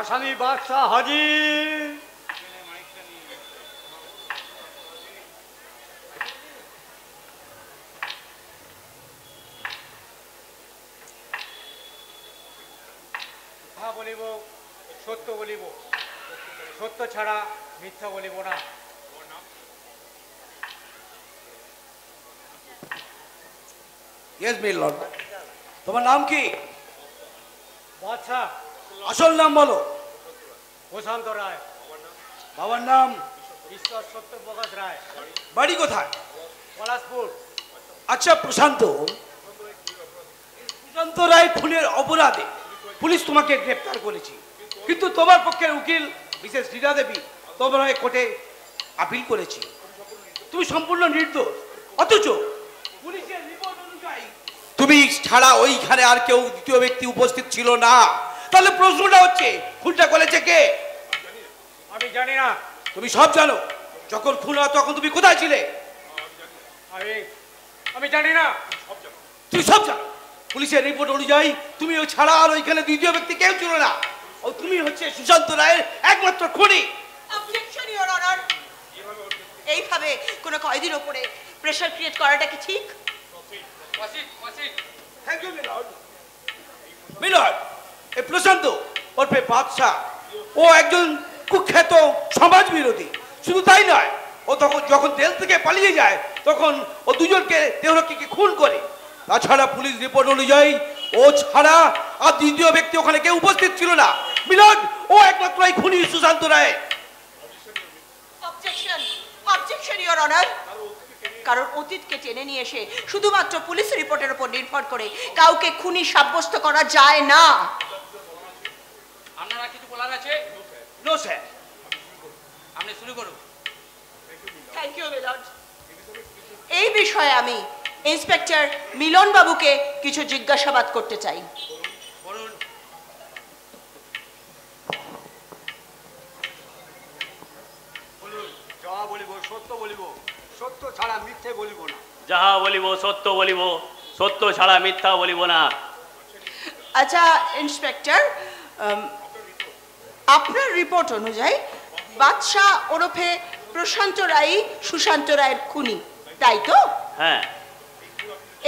আসামি বাদশা হাজির। কথা বলিব, সত্য বলিব, সত্য ছাড়া মিথ্যা বলিব না। ইয়েস মিলন, তোমার নাম কি? বাদশা। আসল নাম বলো। প্রশান্ত রায়। বাবার নাম? ঈশ্বর সত্যপ্রকাশ রায়। বাড়ি কোথায়? পলাশপুর। আচ্ছা প্রশান্ত, প্রশান্ত রায় খুনের অপরাধে পুলিশ তোমাকে গ্রেপ্তার করেছে, কিন্তু তোমার পক্ষের উকিল মিসেস রীনা দেবী তোমার হয়ে কোর্টে আপিল করেছে তুমি সম্পূর্ণ নির্দোষ। অথচ পুলিশের রিপোর্ট অনুযায়ী তুমি ছাড়া ওইখানে আর কেউ দ্বিতীয় ব্যক্তি উপস্থিত ছিল না। তাহলে প্রশ্নটা হচ্ছে, খুনটা করেছে কে? আমি জানি না। তুমি সব জানো। যখন খুন হয় তখন তুমি কোথায় ছিলে? আমি জানি না। তুমি সব জানো। পুলিশের রিপোর্ট অনুযায়ী তুমি ওই ছাড়া আর ওইখানে দ্বিতীয় ব্যক্তি কেউ ছিল না। ও তুমি হচ্ছে সুশান্ত রায়ের একমাত্র খুনি। Objection your honour. এইভাবে কোনো কয়েদির উপরে প্রেসার ক্রিয়েট করাটা কি ঠিক? থ্যাংক ইউ মিলন। মিলন, এই প্রশান্ত ওরফে বাদশা ও একজন কুখ্যাত সমাজ বিরোধী। শুধু তাই নয়, ও যখন জেল থেকে পালিয়ে যায় তখন ও দুজনকে দেহরক্ষীকে খুন করে। তাছাড়া পুলিশ রিপোর্ট অনুযায়ী ও ছাড়া আর দ্বিতীয় ব্যক্তি ওখানে কেউ উপস্থিত ছিল না। মিলন, ও একমাত্র এই খুনি Sushant Roy. Objection, objection your honour. কারণ অতীতকে টেনে নিয়ে এসে শুধুমাত্র পুলিশ রিপোর্টের উপর নির্ভর করে কাউকে খুনি সাব্যস্ত করা যায় না। আপনারা কিছু বলার আছে? No sir. আপনি শুরু করুন। Thank you Milan. এই বিষয়ে আমি ইন্সপেক্টর মিলন বাবুকে কিছু জিজ্ঞাসাবাদ করতে চাই। বলুন। বলুন। যা বলিব সত্য বলিব, সত্য ছাড়া মিথ্যে বলিব না। যাহা বলিব সত্য বলিব, সত্য ছাড়া মিথ্যা বলিব না। আচ্ছা ইন্সপেক্টর, আপনার রিপোর্ট অনুযায়ী বাদশা ওরফে প্রশান্ত রায় সুশান্ত রায়ের খুনি, তাই তো? হ্যাঁ।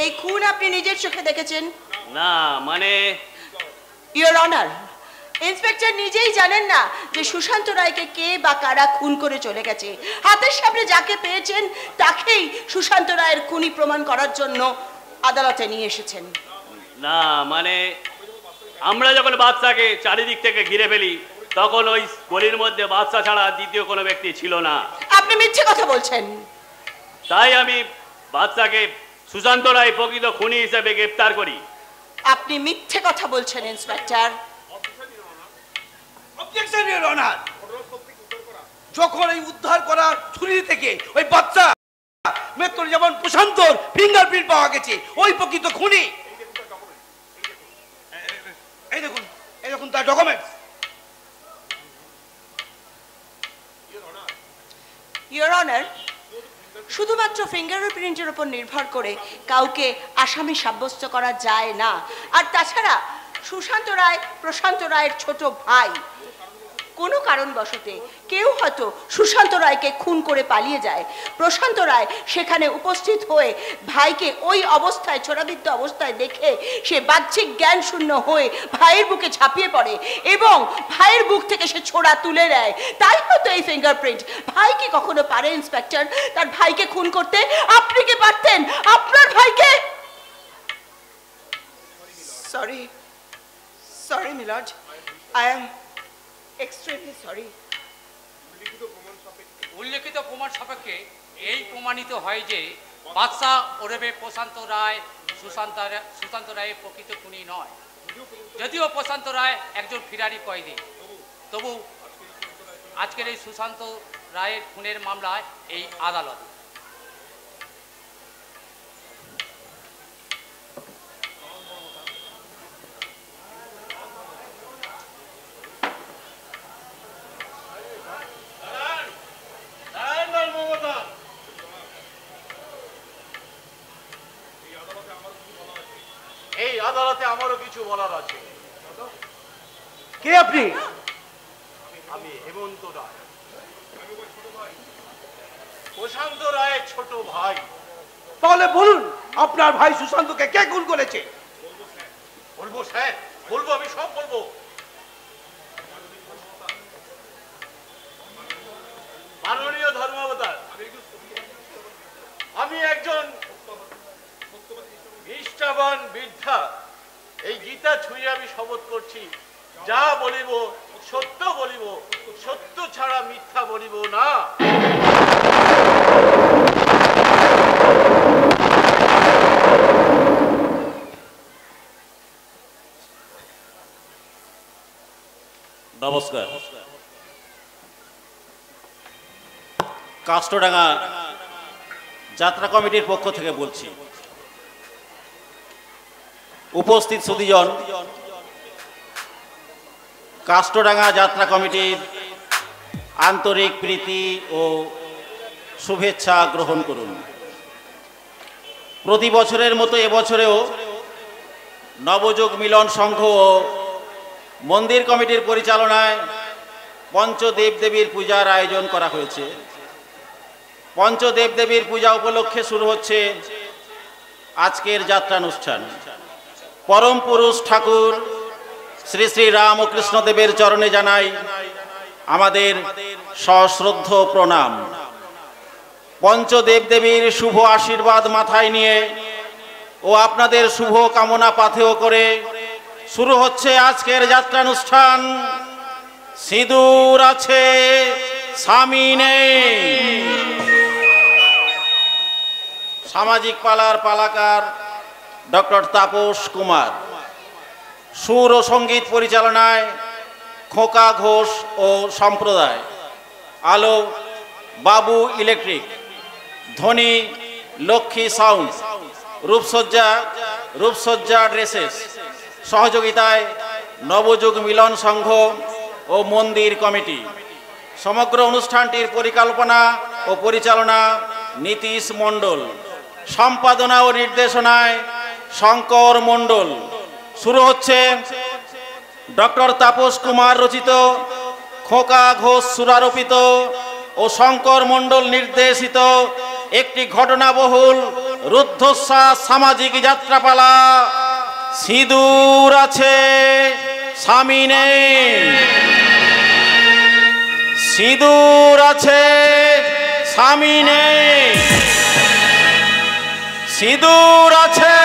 এই খুন আপনি নিজের চোখে দেখেছেন? না, মানে ইওর অনার, ইন্সপেক্টর নিজেই জানেন না যে সুশান্ত রায়কে কে বা কারা খুন করে চলে গেছে। হাতের সামনে যাকে পেয়েছেন তাকেই সুশান্ত রায়ের খুনি প্রমাণ করার জন্য আদালতে নিয়ে এসেছেন। না, মানে আমরা যখন বাদশাকে চারিদিক থেকে ঘিরে ফেলি তখন ওই গলির মধ্যে বাদশা ছাড়া দ্বিতীয় কোনো ব্যক্তি ছিল না। আপনি মিথ্যে কথা বলছেন। তাই আমি বাদশাকে সুশান্ত রায় প্রকৃত খুনি হিসেবে গ্রেপ্তার করি। আপনি মিথ্যে কথা বলছেন ইন্সপেক্টর। Objection your honour. যখন এই উদ্ধার করা ছুরি থেকে ওই বাচ্চা মেত্র যেমন প্রশান্তর ফিঙ্গারপ্রিন্ট পাওয়া গেছে, ওই প্রকৃত খুনি। এই দেখুন, এই দেখুন তার ডকুমেন্টস। ইওর অনার, শুধুমাত্র ফিঙ্গারপ্রিন্টের উপর নির্ভর করে কাউকে আসামি সাব্যস্ত করা যায় না। আর তাছাড়া সুশান্ত রায় প্রশান্ত রায়ের ছোট ভাই। কোনো কারণবশতে কেউ হয়তো সুশান্ত রায়কে খুন করে পালিয়ে যায়। প্রশান্ত রায় সেখানে উপস্থিত হয়ে ভাইকে ওই অবস্থায়, ছোড়াবিদ্ধ অবস্থায় দেখে সে বাহ্যিক জ্ঞান শূন্য হয়ে ভাইয়ের বুকে ঝাঁপিয়ে পড়ে এবং ভাইয়ের বুক থেকে সে ছোড়া তুলে নেয়। তাই হয়তো এই ফিঙ্গারপ্রিন্ট। ভাই কি কখনো পারে ইন্সপেক্টর তার ভাইকে খুন করতে? আপনি কি পারতেন আপনার ভাইকে? Sorry, sorry milord, I am extremely sorry. উল্লেখিত প্রমাণ সাপেক্ষে এই প্রমাণিত হয় যে বাদশা ওরফে প্রশান্ত রায় সুশান্ত রায়ের প্রকৃত খুনি নয়। যদিও প্রশান্ত রায় একজন ফিরারি কয়েদি, তবু আজকের এই সুশান্ত রায়ের খুনের মামলায় এই আদালত এই আদালতে আমারও কিছু বলার আছে। কে আপনি? প্রশান্ত রায়ের ছোট ভাই। তাহলে বলুন আপনার ভাই সুশান্তকে কে খুন করেছে? বলবো স্যার, বলবো, আমি সব বলবো। মাননীয় ধর্মাবতার, আমি একজন নিষ্ঠাবান বৃদ্ধা। এই গীতা ছুঁয়ে আমি শপথ করছি, যা বলিব সত্য বলিব, সত্য ছাড়া মিথ্যা বলিব না। নমস্কার। কাষ্টডাঙ্গা যাত্রা কমিটির পক্ষ থেকে বলছি। উপস্থিত সুধীজন, কাষ্টডাঙ্গা যাত্রা কমিটির আন্তরিক প্রীতি ও শুভেচ্ছা গ্রহণ করুন। প্রতি বছরের মতো এবছরেও নবযুগ মিলন সংঘ ও মন্দির কমিটির পরিচালনায় পঞ্চদেবদেবীর পূজার আয়োজন করা হয়েছে। পঞ্চদেবদেবীর পূজা উপলক্ষে শুরু হচ্ছে আজকের যাত্রানুষ্ঠান। পরম পুরুষ ঠাকুর শ্রী শ্রী রামকৃষ্ণ দেবের চরণে জানাই আমাদের সশ্রদ্ধ প্রণাম। পঞ্চদেবদেবীর শুভ আশীর্বাদ মাথায় নিয়ে ও আপনাদের শুভ কামনা পাথেয় করে শুরু হচ্ছে আজকের যাত্রানুষ্ঠান। সিঁদুর আছে স্বামী নেই। সামাজিক পালার পালাকার ডক্টর তাপস কুমার, সুর ও সঙ্গীত পরিচালনায় খোকা ঘোষ ও সম্প্রদায়, আলো বাবু ইলেকট্রিক, ধ্বনি লক্ষ্মী সাউন্ড, রূপসজ্জা ড্রেসেস, সহযোগিতায় নবযুগ মিলন সংঘ ও মন্দির কমিটি। সমগ্র অনুষ্ঠানটির পরিকল্পনা ও পরিচালনা নীতিশ মণ্ডল, সম্পাদনা ও নির্দেশনায় শঙ্কর মণ্ডল। শুরু হচ্ছে ডক্টর তাপস কুমার রচিত, খোকা ঘোষ সুরারোপিত ও শঙ্কর মণ্ডল নির্দেশিত একটি ঘটনাবহুল রুদ্ধশ্বাস সামাজিক যাত্রাপালা সিঁদুর আছে স্বামী নেই। সিঁদুর আছে স্বামী নেই। সিঁদুর আছে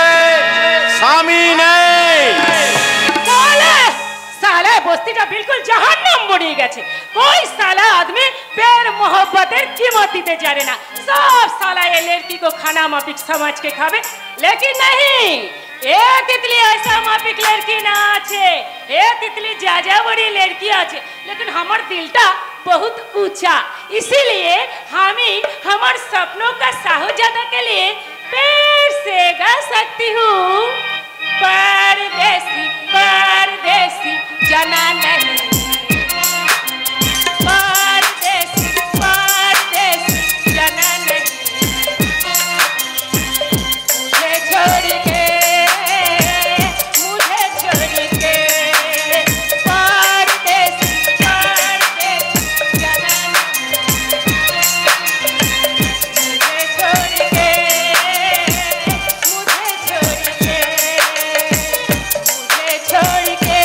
স্বামী নেই। साला बस्तीটা बिल्कुल जहन्नम बनी গেছে। कोई साला आदमी प्यार मोहब्बतेर कीमत दिते जाने ना। सब साला ये लड़की को खाना माफिक समझ के खावे, लेकिन नहीं, ए तितली ऐसा माफिक लड़की ना आछे। ए तितली जा बड़ी लड़की आछे, लेकिन हमार दिलटा बहुत ऊंचा, इसीलिए हामी हमार सपनों का साहूजादा के लिए पैर से गा सकती हूँ। परदेसी परदेसी जाना नहीं, परदेसी परदेसी जाना नहीं, मुझे छोड़ के परदेसी परदेसी जाना नहीं, मुझे छोड़ के मुझे छोड़ के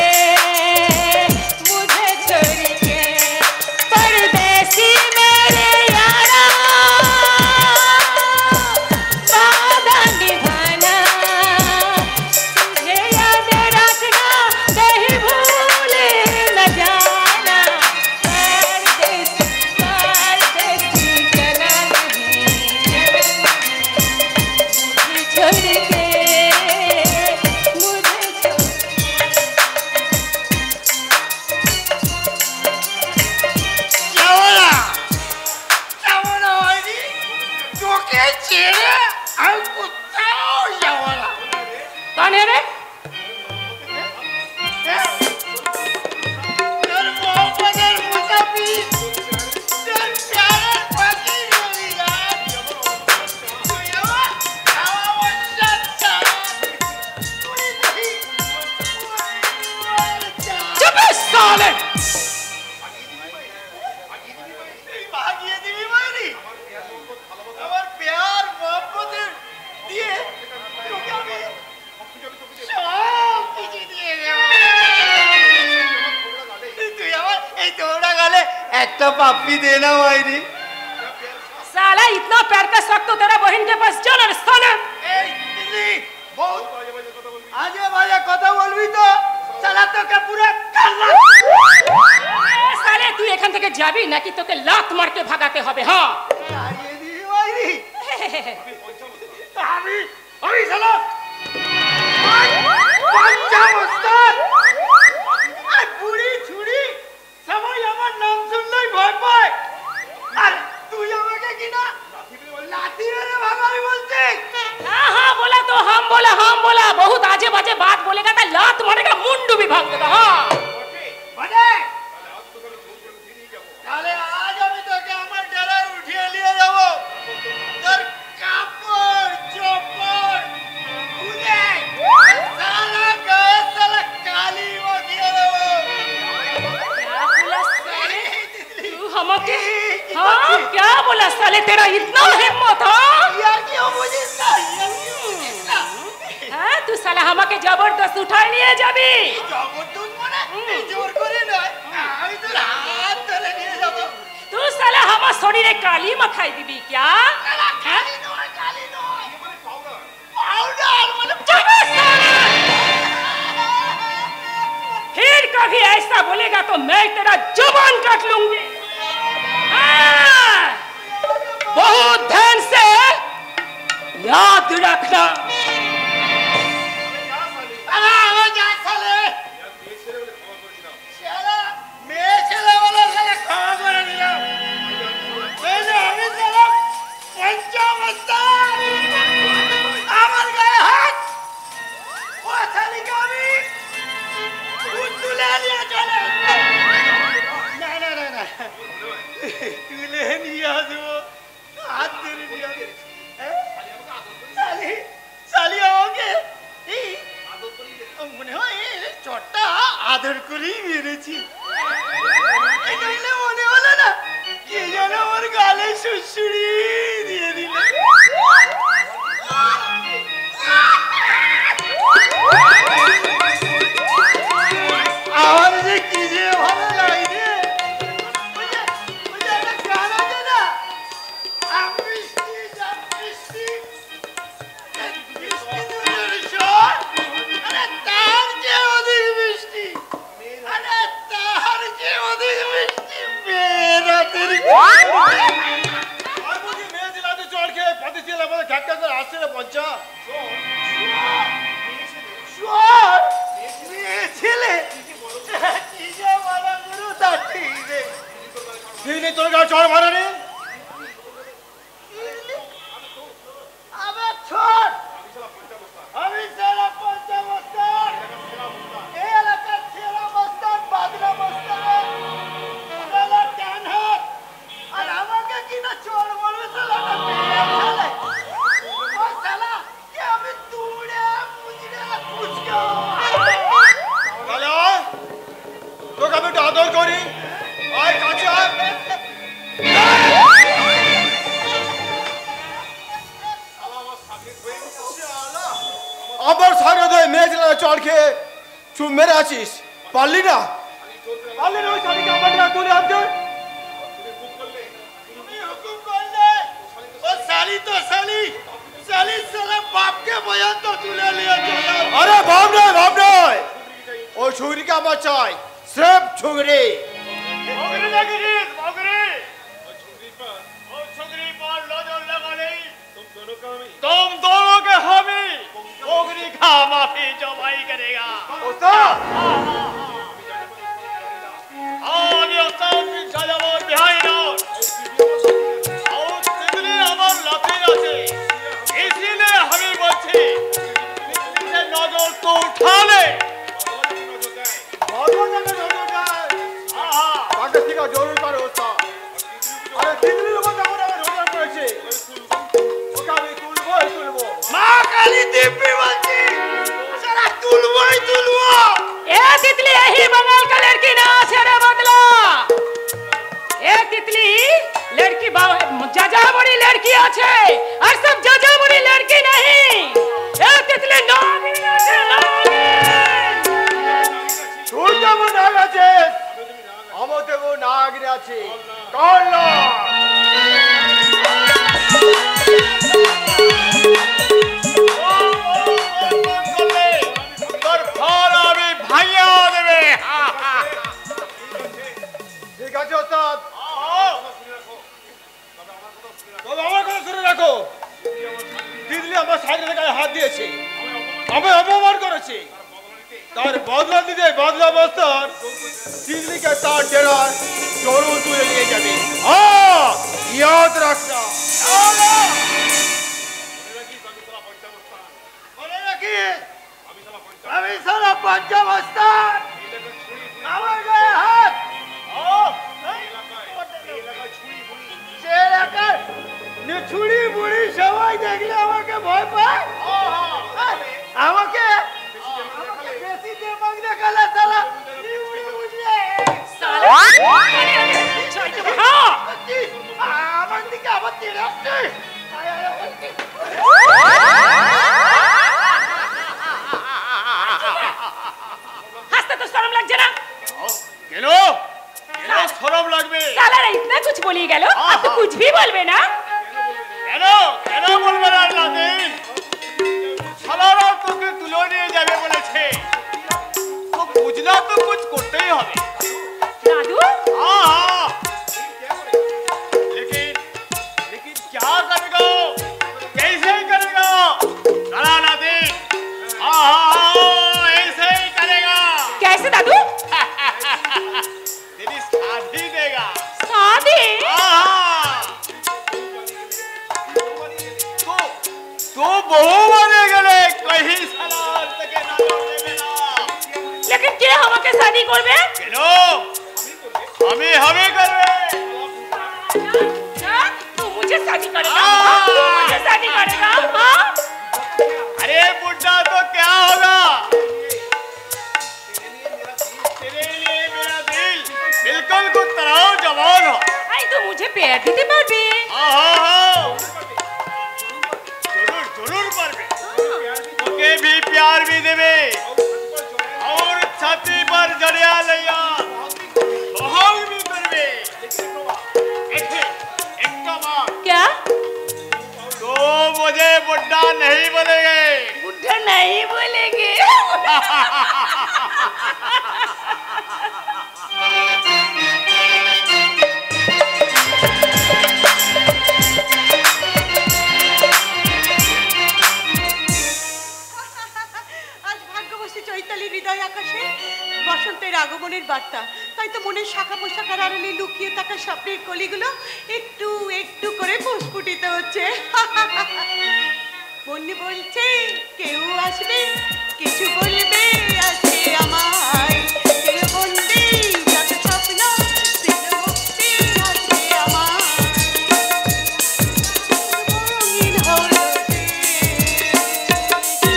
একটা পাপ্পি দে না মাইরি। साला इतना प्यार का शौक तो तेरा बहन के पास चल और साला এই দিদি বহুত আজে বাজে কথা বলবি তো সালা তোকে পুরো কাল্লা। ए, साले तू এখান থেকে যাবি নাকি তোকে লাত মারতে ভাগাতে হবে হ্যাঁ তাড়িয়ে দিবি মাইরি। আমি আমি সালা পঞ্চাম ওস্তাদ। আর বুড়ি ছুরি সবাই আমার নাম শুনলেই ভয় পায়। আর তুই আমাকে কিনা লাথি মেরে ভাগাবি বলছিস? हाँ हाँ बोला बहुत आजे बाजे बात बोलेगा तो लात मारेगा मुंडू भी भाग देगा हाँ মানে তাহলে আজ আমি তোকে আমার ডেরায় উঠিয়ে নিয়ে যাব। তোর কাপড় চোপড় খুলে সারা গায়ে সালা কালি মাখিয়ে দেব। क्या बोला साले तू हमके हाँ क्या बोला साले तेरा इतना हिम्मत हाँ ইয়ার কি বুঝিস না? ইয়ার কি বুঝিস না? हाँ तू साला हमके जबरदस्त उठाए लिए जाबी জবরদস্ত মানে এই জোর করে নয়। আমি তোর হাত ধরে নিয়ে যাব। तू साला हमार शरीरे काली मखाई दीबी क्या সালা কালি নয় কালি নয় পাউডার মানে चुप साला फिर कभी ऐसा बोलेगा तो मैं तेरा जुबान काट लूंगी हाँ, बहुत ध्यान से याद रखना সালা আমার যা সালে শালা মেয়ে ছেলে বলে সালা ক্ষমা করে দিলাম। এই যে আমি সালা পঞ্চম ওস্তাদ। আমার গায়ে হাত ও শালিকে আমি তুলে নিয়ে চলে আসবো। না না না না তুলে নিয়ে আসবো হাত ধরে নিয়ে আসবো। শালি শালি আমাকে এই মনে হয় এই চটটা আদর করেই মেরেছি। এই নইলে মনে হলো না কে যেন আমার গালে সুড়সুড়ি দিয়ে দিল। আমার যে কি যে ভালো লাগে ওই যে একটা গান আছে না বৃষ্টি যা বৃষ্টি বৃষ্টি দূরের স্বর আরে তার যে অধিক বৃষ্টি আরে তার যে অধিক বৃষ্টি মেয়েরাতের মেয়ে দিলাতে চড় খেয়ে পথে ছিল আমাদের ঘাটটা করে আসছে না পঞ্চা স্বর মেয়ে ছেলে কি যে বলা গুরু তার ঠিক নেই। ঠিক নেই তোর গা চড় মারা নেই আবে ছোট আমি সারা পঞ্চম ওস্তাদ এই এলাকার সেরা ওস্তাদ বাদরা ওস্তাদ সালা ডান হাত আর আমাকে কিনা চোর বলবে সালাটা মেয়ে ছেলে ও সালা কে আমি তুড়ে মুজরে কুচকা সালা তোকে আমি একটু আদর করি আয় কাছে আয় আবার সাগর দে মেয়েছিলা চড় খেয়ে চুপ মেরে আছিস পারলি না ওই শালিকে আমার না তুলে আনতে তুমি হুকুম করলে ও শালি তো শালি শালি সালা বাপকে পর্যন্ত তুলে নিয়ে চলে আরে ভাব নয় ওই ছুরিকে আমার চাই স্রেফ ছুরি মগরি লাগি রে মগরি ও ছুরি पर नजर लगा नहीं तुम दोनों के हामी मोगरी का माफी जमाई करेगा ওস্তাদ আমি ওস্তাদ সাজাবার behind out और तितली আমার লাথি আছে इसीलिए हमें বলছি तितली नजर तो उठा ले তাকে ঠিক আছে জরুরি করে ওস্তাদ আরে তিতলির উপর আমরা নজর করেছে ওকে আমি তুলবো মা কালী দিব্যি বলছি সারা তুলবই তুলবো ए तितली यही बंगाल का लड़की ना से रे बदला ए तितली लड़की जजा बड़ी लड़की আছে और सब जजा बड़ी लड़की नहीं ए तितली नागिन আছে नागिन তুই যেমন নাগ আছিস আমার দেবো নাগ আগিরে আছে কল্লা তোর ফল আমি ভাইয়া দেবে। ঠিক আছে ওস্তাদ, তবে আমার কথা শুনে রাখো। দিদি আমার সাইকেলের গায়ে হাত দিয়েছে, আমায় অপমান করেছে, তার বদলা দিতে বদলা বস্তার দিদিকে তার ডেরার জরুর তুলে নিয়ে যাবে। ইয়াদ রাখনা। মনে রাখি আমি সারা পঞ্চমস্তান, আমার গায়ে হাত সে এলাকার ছুড়ি বুড়ি সবাই দেখলে আমাকে ভয় পায়। আমাকে বেশি দেমাগ দেখালে সালা আমার দিকে আবার তেড়ে আসছে। হাসতে তো শরম লাগছে না? কেন কেন শরম লাগবে? साला इतना कुछ बोली गया अब तो कुछ भी बोलबे ना? কেন কেন বলবে না লাদেন? সালারা তোকে তুলে নিয়ে যাবে বলেছে, তো বুঝলা তো कुछ করতেই হবে। दादू हाँ लेकिन लेकिन क्या करेगा, कैसे करेगा? साला लादेन हाँ ऐसे ही करेगा। कैसे दादू? तेरी शादी देगा। शादी? तो बहु बने गए कहीं साला तके ना देवे ना। लेकिन के हमके शादी करबे? केनो हमें हमें करबे। क्या तू मुझे शादी करेगा? तू मुझे शादी करेगा? हां अरे बुड्ढा तो क्या होगा, तेरे लिए मेरा दिल बिल्कुल को तरह जवान हो। आई तो मुझे प्यार देते पारबे? हाँ जरूर जरूर पारबे, ओके भी प्यार भी देवे और छाती पर जड़िया लैया सोहाग भी करबे। एक बात क्या? तो मुझे बुड्ढा नहीं बोलेंगे। बुढ़ा नहीं बोलेंगे? আজ ভাগ্যবতী চৈতালি হৃদয় আকাশে বসন্তের আগমনের বার্তা, তাই তো মনের শাখা পোশাকার আড়ালে লুকিয়ে থাকা স্বপ্নের কলিগুলো একটু একটু করে প্রস্ফুটিত হচ্ছে। মনে বলছে কেউ আসবে, কিছু বলবে আছে আমায়, কেউ বলবে যত স্বপ্ন সেগুলো মুক্তি আছে আমার। রঙিন হলো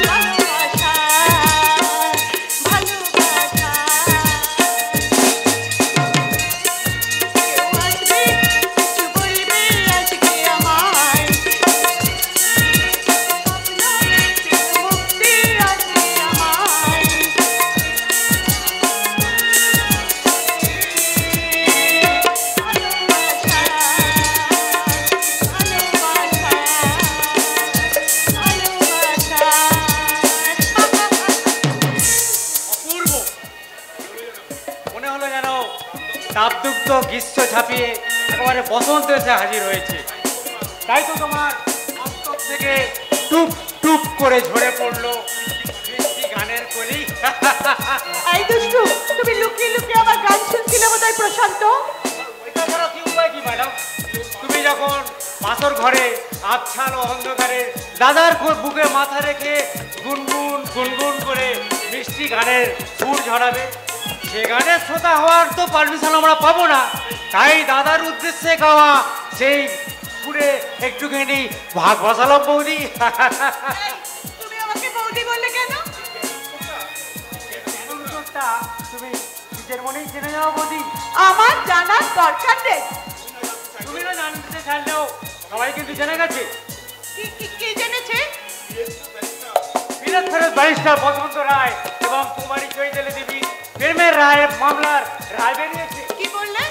ভালোবাসা ভালোবাসা, কেউ আসবে কিছু বলবে আজকে আমায়, মুক্তি আছে আমায়। অপূর্ব মনে হলো যেন তাপদুগ্ধ গ্রীষ্ম ছাপিয়ে একেবারে বসন্ত এসে হাজির হয়েছে। তাই তো তোমার অন্তর থেকে টুপ টুপ করে ঝরে পড়লো বৃষ্টি গানের কলি। এই দুষ্টু, তুমি লুকিয়ে লুকিয়ে আমার গান শুনছিলে বোধহয় প্রশান্ত। ওইটা ছাড়া কি উপায় কি ম্যাডাম? তুমি যখন বাসর ঘরে আচ্ছালো অন্ধকারে দাদার বুকে মাথা রেখে গুনগুন গুনগুন করে মিষ্টি গানের সুর ঝরাবে, সে গানের শ্রোতা হওয়ার তো পারমিশন আমরা পাবো না। তাই দাদার উদ্দেশ্যে গাওয়া সেই সুরে একটুখানি ভাগ বসালাম বৌদি। তুমি আমাকে বৌদি বললে কেন? তুমি নিজের মনেই জেনে যাও বৌদি। আমার জানার দরকার নেই। তুমি না জানতে চাইলেও সবাই কিন্তু জেনে গেছে। কি জেনেছে? বিরাট ফেরত ব্যারিস্টার বসন্ত রায় এবং কুমারী চৈতালি দেবী প্রেমের রায়ের মামলার রায় বেরিয়েছে। কি বললে?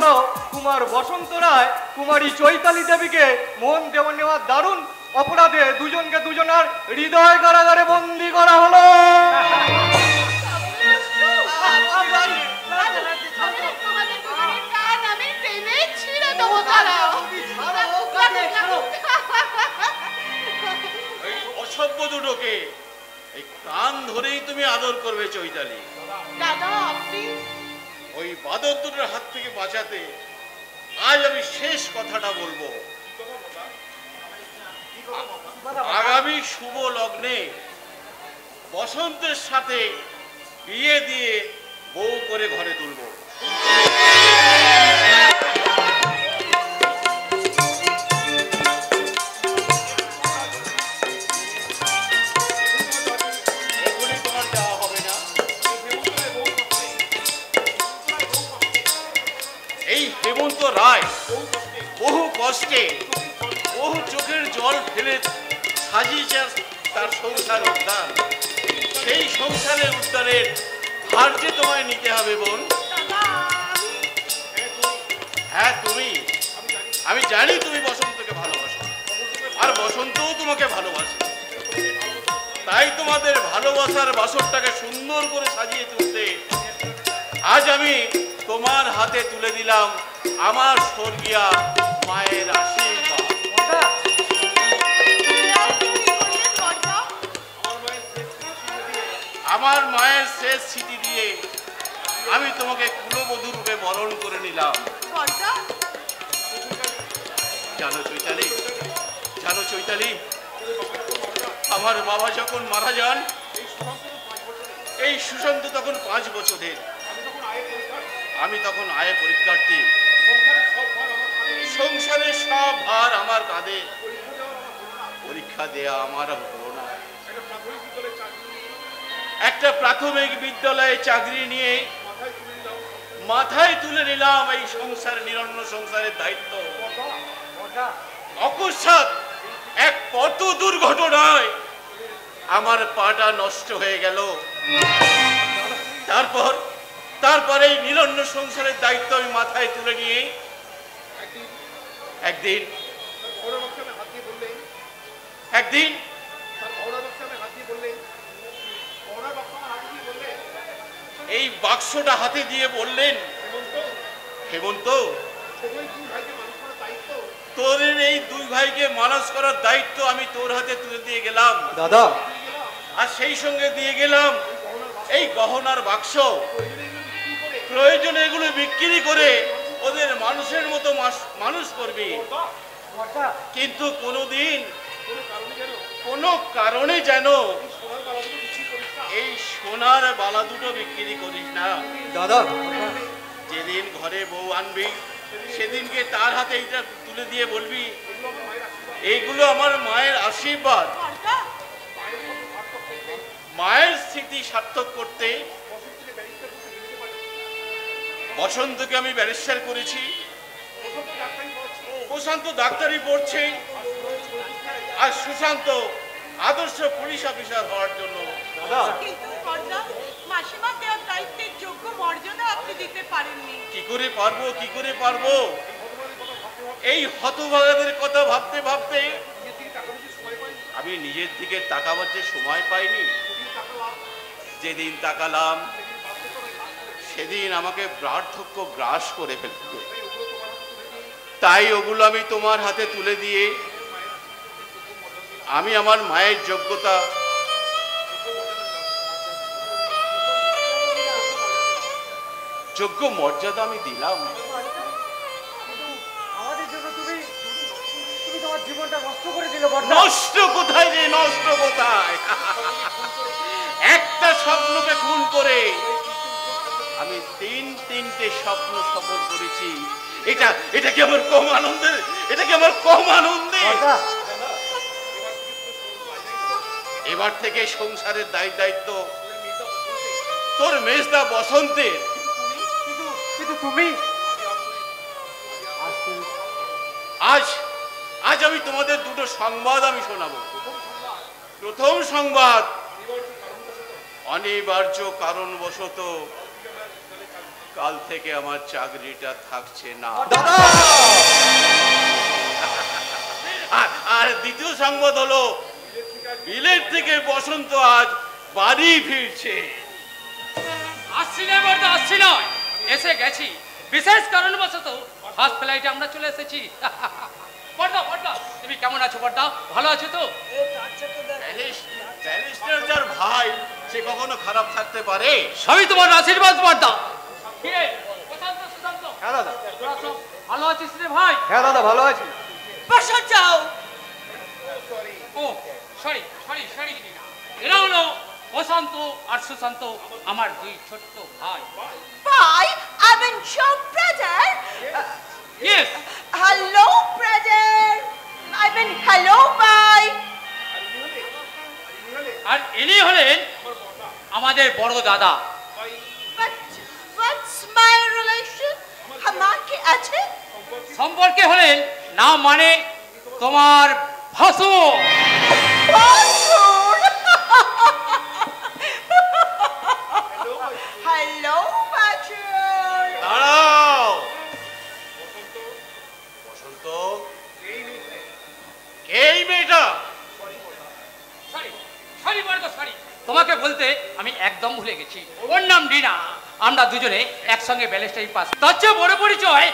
শোনো, কুমার বসন্ত রায় কুমারী চৈতালি দেবীকে মন দেওয়া নেওয়ার দারুণ অপরাধে দুজনকে দুজনার হৃদয় কারাগারে বন্দী করা হলো। এই অসভ্য দুটোকে এই কান ধরেই তুমি আদর করবে চৈতালি। ওই বাদর দুটোর হাত থেকে বাঁচাতে আজ আমি শেষ কথাটা বলবো। আগামী শুভ লগ্নে বসন্তের সাথে বিয়ে দিয়ে বউ করে ঘরে তুলবো। হেমন্ত রায় বহু কষ্টে বহু চোখের জল ফেলে সাজিয়েছে তার সংসার উদ্যান। সেই সংসারের উদ্যানের ভার যে তোমায় নিতে হবে বোন। হ্যাঁ তুমি, আমি জানি তুমি বসন্তকে ভালোবাসো আর বসন্তও তোমাকে ভালোবাসে। তাই তোমাদের ভালোবাসার বাসরটাকে সুন্দর করে সাজিয়ে তুলতে আজ আমি তোমার হাতে তুলে দিলাম আমার স্বর্গীয়া মায়ের আশীর্বাদ। আমার মায়ের শেষ স্মৃতি দিয়ে আমি তোমাকে কুলবধূ রূপে বরণ করে নিলাম। জানো চৈতালি, জানো চৈতালি, আমার বাবা যখন মারা যান এই সুশান্ত তখন 5 বছরের, আমি তখন আয়ে পরীক্ষার্থী। সংসারের সব ভার আমার কাঁধে। পরীক্ষা দেয়া আমার হলো না। একটা প্রাথমিক বিদ্যালয়ে চাকরি নিয়ে মাথায় তুলে নিলাম এই সংসার, নিরন্ন সংসারের দায়িত্ব। অকস্মাৎ এক পথ দুর্ঘটনায় আমার পাটা নষ্ট হয়ে গেল। তারপর এই নিরন্ন সংসারের দায়িত্ব আমি মাথায় তুলে নিয়ে একদিন এই বাক্সটা হাতে দিয়ে বললেন, হেমন্ত, তোর এই 2 ভাইকে মানুষ করার দায়িত্ব আমি তোর হাতে তুলে দিয়ে গেলাম দাদা। আর সেই সঙ্গে দিয়ে গেলাম এই গহনার বাক্স। প্রয়োজনে এগুলো বিক্রি করে ওদের মানুষের মতো মানুষ করবি, কিন্তু কোনোদিন কোনো কারণে যেন এই সোনার বালা দুটো বিক্রি করিস না দাদা। যেদিন ঘরে বউ আনবি সেদিনকে তার হাতে এইটা তুলে দিয়ে বলবি, এইগুলো আমার মায়ের আশীর্বাদ। মায়ের স্মৃতি সার্থক করতে বসন্তকে আমি ব্যারিস্টার করেছি, প্রশান্ত ডাক্তারি পড়ছে, আর সুশান্ত আদর্শ পুলিশ অফিসার হওয়ার জন্য। কি করে পারবো এই হতভাগাদের কথা ভাবতে ভাবতে আমি নিজের দিকে তাকাবার যে সময় পাইনি। যেদিন তাকালাম সেদিন আমাকে বার্ধক্য গ্রাস করে ফেলবে। তাই ওগুলো আমি তোমার হাতে তুলে দিয়ে আমি আমার মায়ের যোগ্যতা, যোগ্য মর্যাদা আমি দিলাম। আমাদের জন্য তুমি তোমার জীবনটা নষ্ট করে দিলে। নষ্ট কোথায় রে, নষ্ট কোথায়? একটা স্বপ্নকে খুন করে আমি 3টে স্বপ্ন সফল করেছি। এটা কি আমার কম আনন্দের? এটা কি আমার কম আনন্দের? এবার থেকে সংসারের দায়িত্ব তোর মেজদা বসন্তের। কিন্তু তুমি আজ আমি তোমাদের 2টো সংবাদ আমি শোনাবো। প্রথম সংবাদ, অনিবার্য কারণবশত কাল থেকে আমার চাকরিটা থাকছে না। আর দ্বিতীয় সংবাদ হলো, বিলেত থেকে বসন্ত আজ বাড়ি ফিরছে। আসছি না বর্দা, আসছি নয়, এসে গেছি। বিশেষ কারণবশত ফার্স্ট ফ্লাইটে আমরা চলে এসেছি। বর্দা বর্দা, তুমি কেমন আছো বর্দা? ভালো আছো তো? ব্যারিস্টার যার ভাই, সে কখনো খারাপ থাকতে পারে? সবই তোমার আশীর্বাদ বর্দা। কিরে, প্রশান্ত, সুশান্ত, হ্যাঁ দাদা। তোরা সব ভালো আছিস রে ভাই? হ্যাঁ দাদা, ভালো আছি। বসো যাও। ও সরি সরি সরি, এরা হলো প্রশান্ত আর সুশান্ত, আমার দুই ছোট্ট ভাই। ভাই, I mean your brother. Yes, Hello, brother. I mean hello, bye. আর ইনি হলেন আমাদের বড় দাদা। But what's my relation? আমার কি আছে? সম্পর্কে হলেন না, মানে তোমার ভাসুর। ভাসুর? Hello, ভাসুর। দাঁড়াও। বসন্ত, কে এই মেয়েটা? সরি সরি বড় সরি, তোমাকে বলতে আমি একদম ভুলে গেছি। ওর নাম ডিনা। আমরা দুজনে একসঙ্গে ব্যালেস্টারি পাস। তার চেয়ে বড় পরিচয়,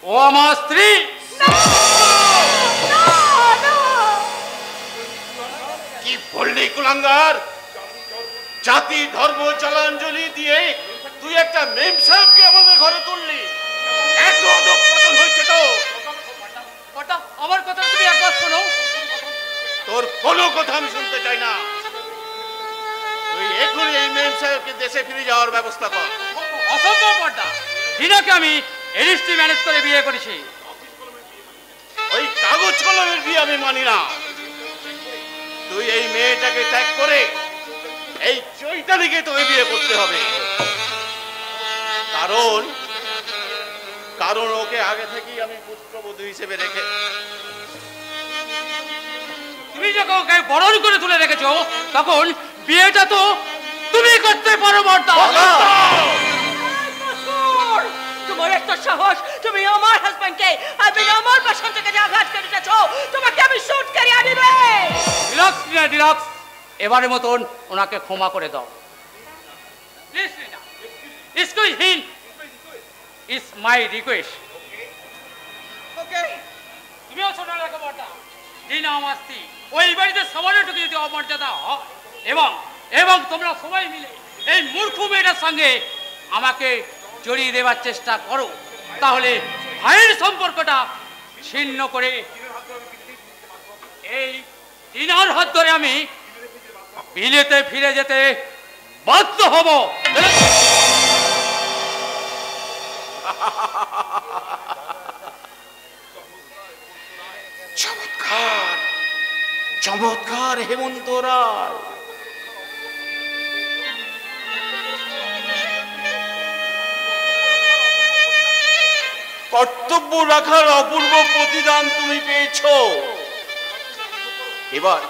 ও আমার স্ত্রী। কি বললি কুলাঙ্গার? জাতি ধর্ম জলাঞ্জলি দিয়ে তুই একটা মেম সাহেবকে আমাদের ঘরে তুললি? এত অধঃপতন হয়েছে তো? বড়দা, আমার কথা তুমি একবার শোনো। তোর কোনো কথা আমি শুনতে চাই না। তুই এখনই এই মেম সাহেবকে দেশে ফিরে যাওয়ার ব্যবস্থা কর। অসম্ভব বড়দা, ডিনাকে আমি রেজিস্ট্রি ম্যানেজ করে বিয়ে করেছি। ওই কাগজ কলমের বিয়ে আমি মানি না। তুই এই মেয়েটাকে ত্যাগ করে এই চৈতালিকে তোকে বিয়ে করতে হবে। কারণ কারণ ওকে আগে থেকেই আমি পুত্রবধূ হিসেবে রেখে। তুমি যখন ওকে বরণ করে তুলে রেখেছো, তখন বিয়েটা তো তুমি করতে পারো বড়দা। তোমার এত সাহস, তুমি আমার হাজবেন্ডকে, আমি আমার বসন্তকে আঘাত করে দিয়েছো, তোমাকে আমি শুট করে আনিবে। রিল্যাক্স রিনা, রিল্যাক্স। এবারের মতন ওনাকে ক্ষমা করে দাও please Rina. Excuse him, it's my request. Okay, তুমিও শোনা রাখো বড়দা, রিনা আমার স্ত্রী। ওই বাড়িতে সামান্যটুকু যদি অমর্যাদা হয়, এবং এবং তোমরা সবাই মিলে এই মূর্খ মেয়েটার সঙ্গে আমাকে জড়িয়ে দেওয়ার চেষ্টা করো, তাহলে ভাইয়ের সম্পর্কটা ছিন্ন করে এই রিনার হাত ধরে আমি বিলেতে ফিরে যেতে বাধ্য হব। চমৎকার চমৎকার হেমন্ত রায়। কর্তব্য রাখার অপূর্ব প্রতিদান তুমি পেয়েছো। এবার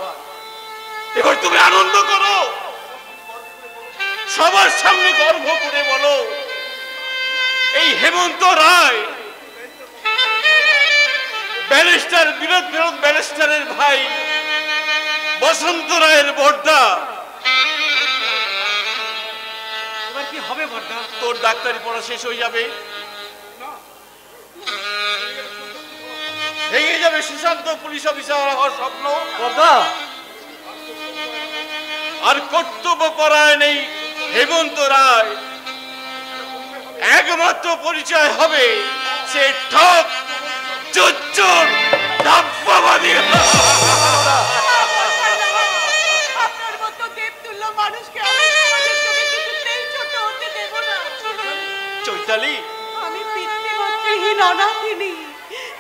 এবার তুমি আনন্দ করো, সবার সামনে গর্ব করে বলো, এই হেমন্ত রায় ব্যারিস্টার বিনোদ ব্যারিস্টারের ভাই বসন্ত রায়ের বড়দা। এবার কি হবে বড়দা? তোর ডাক্তারি পড়া শেষ হয়ে যাবে, ভেঙে যাবে সুশান্ত পুলিশ অফিসার হওয়ার স্বপ্ন। বড়দা, আর কর্তব্য পরায়ণ এই হেমন্ত রায় একমাত্র পরিচয় হবে সে ঠক চোর ডাব্বাবাদী। আপনার মতো দেবতুল্য মানুষকে আমি আমাদের চোখে কিছুতেই ছোট হতে দেব না। চৈতালি, আমি পিতৃমাতৃহীন অনাথিনী,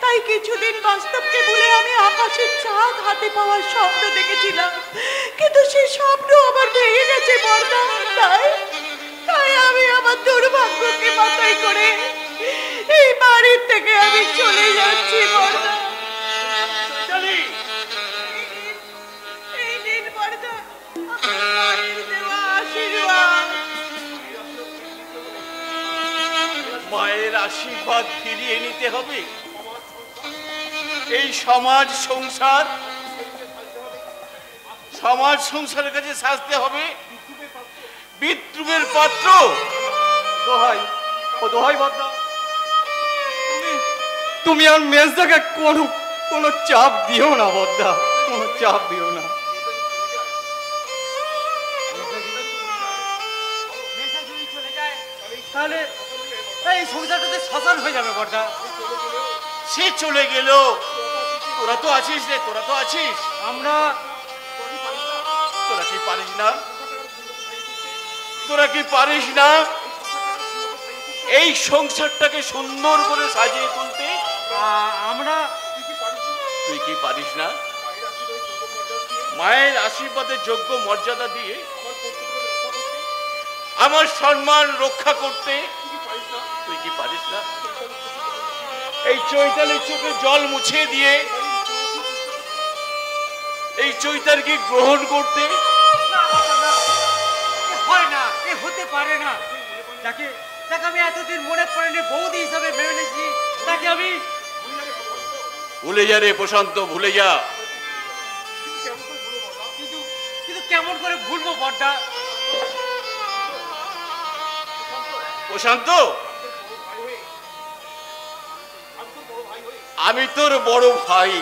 তাই কিছুদিন বাস্তবকে ভুলে আমি আকাশের চাঁদ হাতে পাওয়ার স্বপ্ন দেখেছিলাম, কিন্তু সেই স্বপ্ন আবার ভেঙে গেছে বড়দা। তাই তাই আমি আমার দুর্ভাগ্যকে মাথায় করে এই বাড়ির থেকে আমি চলে যাচ্ছি বড়দা। চৈতালি, এই দিন বড়দা আমার মায়ের দেওয়া আশীর্বাদ। মায়ের আশীর্বাদ ফিরিয়ে নিতে হবে। এই সমাজ সংসারের কাছে সাজতে হবে বিদ্রুপের পাত্র। দোহাই, ও দোহাই বদনা, তুমি আর মেজদাকে কোনো চাপ দিও না বদ্দা, কোনো চাপ দিও না। তাহলে এই সংসারটাতে শ্মশান হয়ে যাবে বদ্দা। সে চলে গেল, তোরা তো আছিস রে, তোরা তো আছিস। তোরা কি পারিস না? তোরা কি পারিস না এই সংসারটাকে সুন্দর করে সাজিয়ে তুলতে? তুই কি পারিস না মায়ের আশীর্বাদের যোগ্য মর্যাদা দিয়ে আমার সম্মান রক্ষা করতে? তুই কি পারিস না এই চৈতালির চোখে জল মুছে দিয়ে এই চৈতালকে গ্রহণ করতে? হয় না, এ হতে পারে না। যাকে আমি এতদিন মনে করিনি বৌদি হিসাবে মেনে নিয়েছি, তাকে আমি ভুলে যা রে প্রশান্ত, ভুলে যা। কিন্তু কেমন করে ভুলবো বড়দা? প্রশান্ত, আমি তোর বড় ভাই,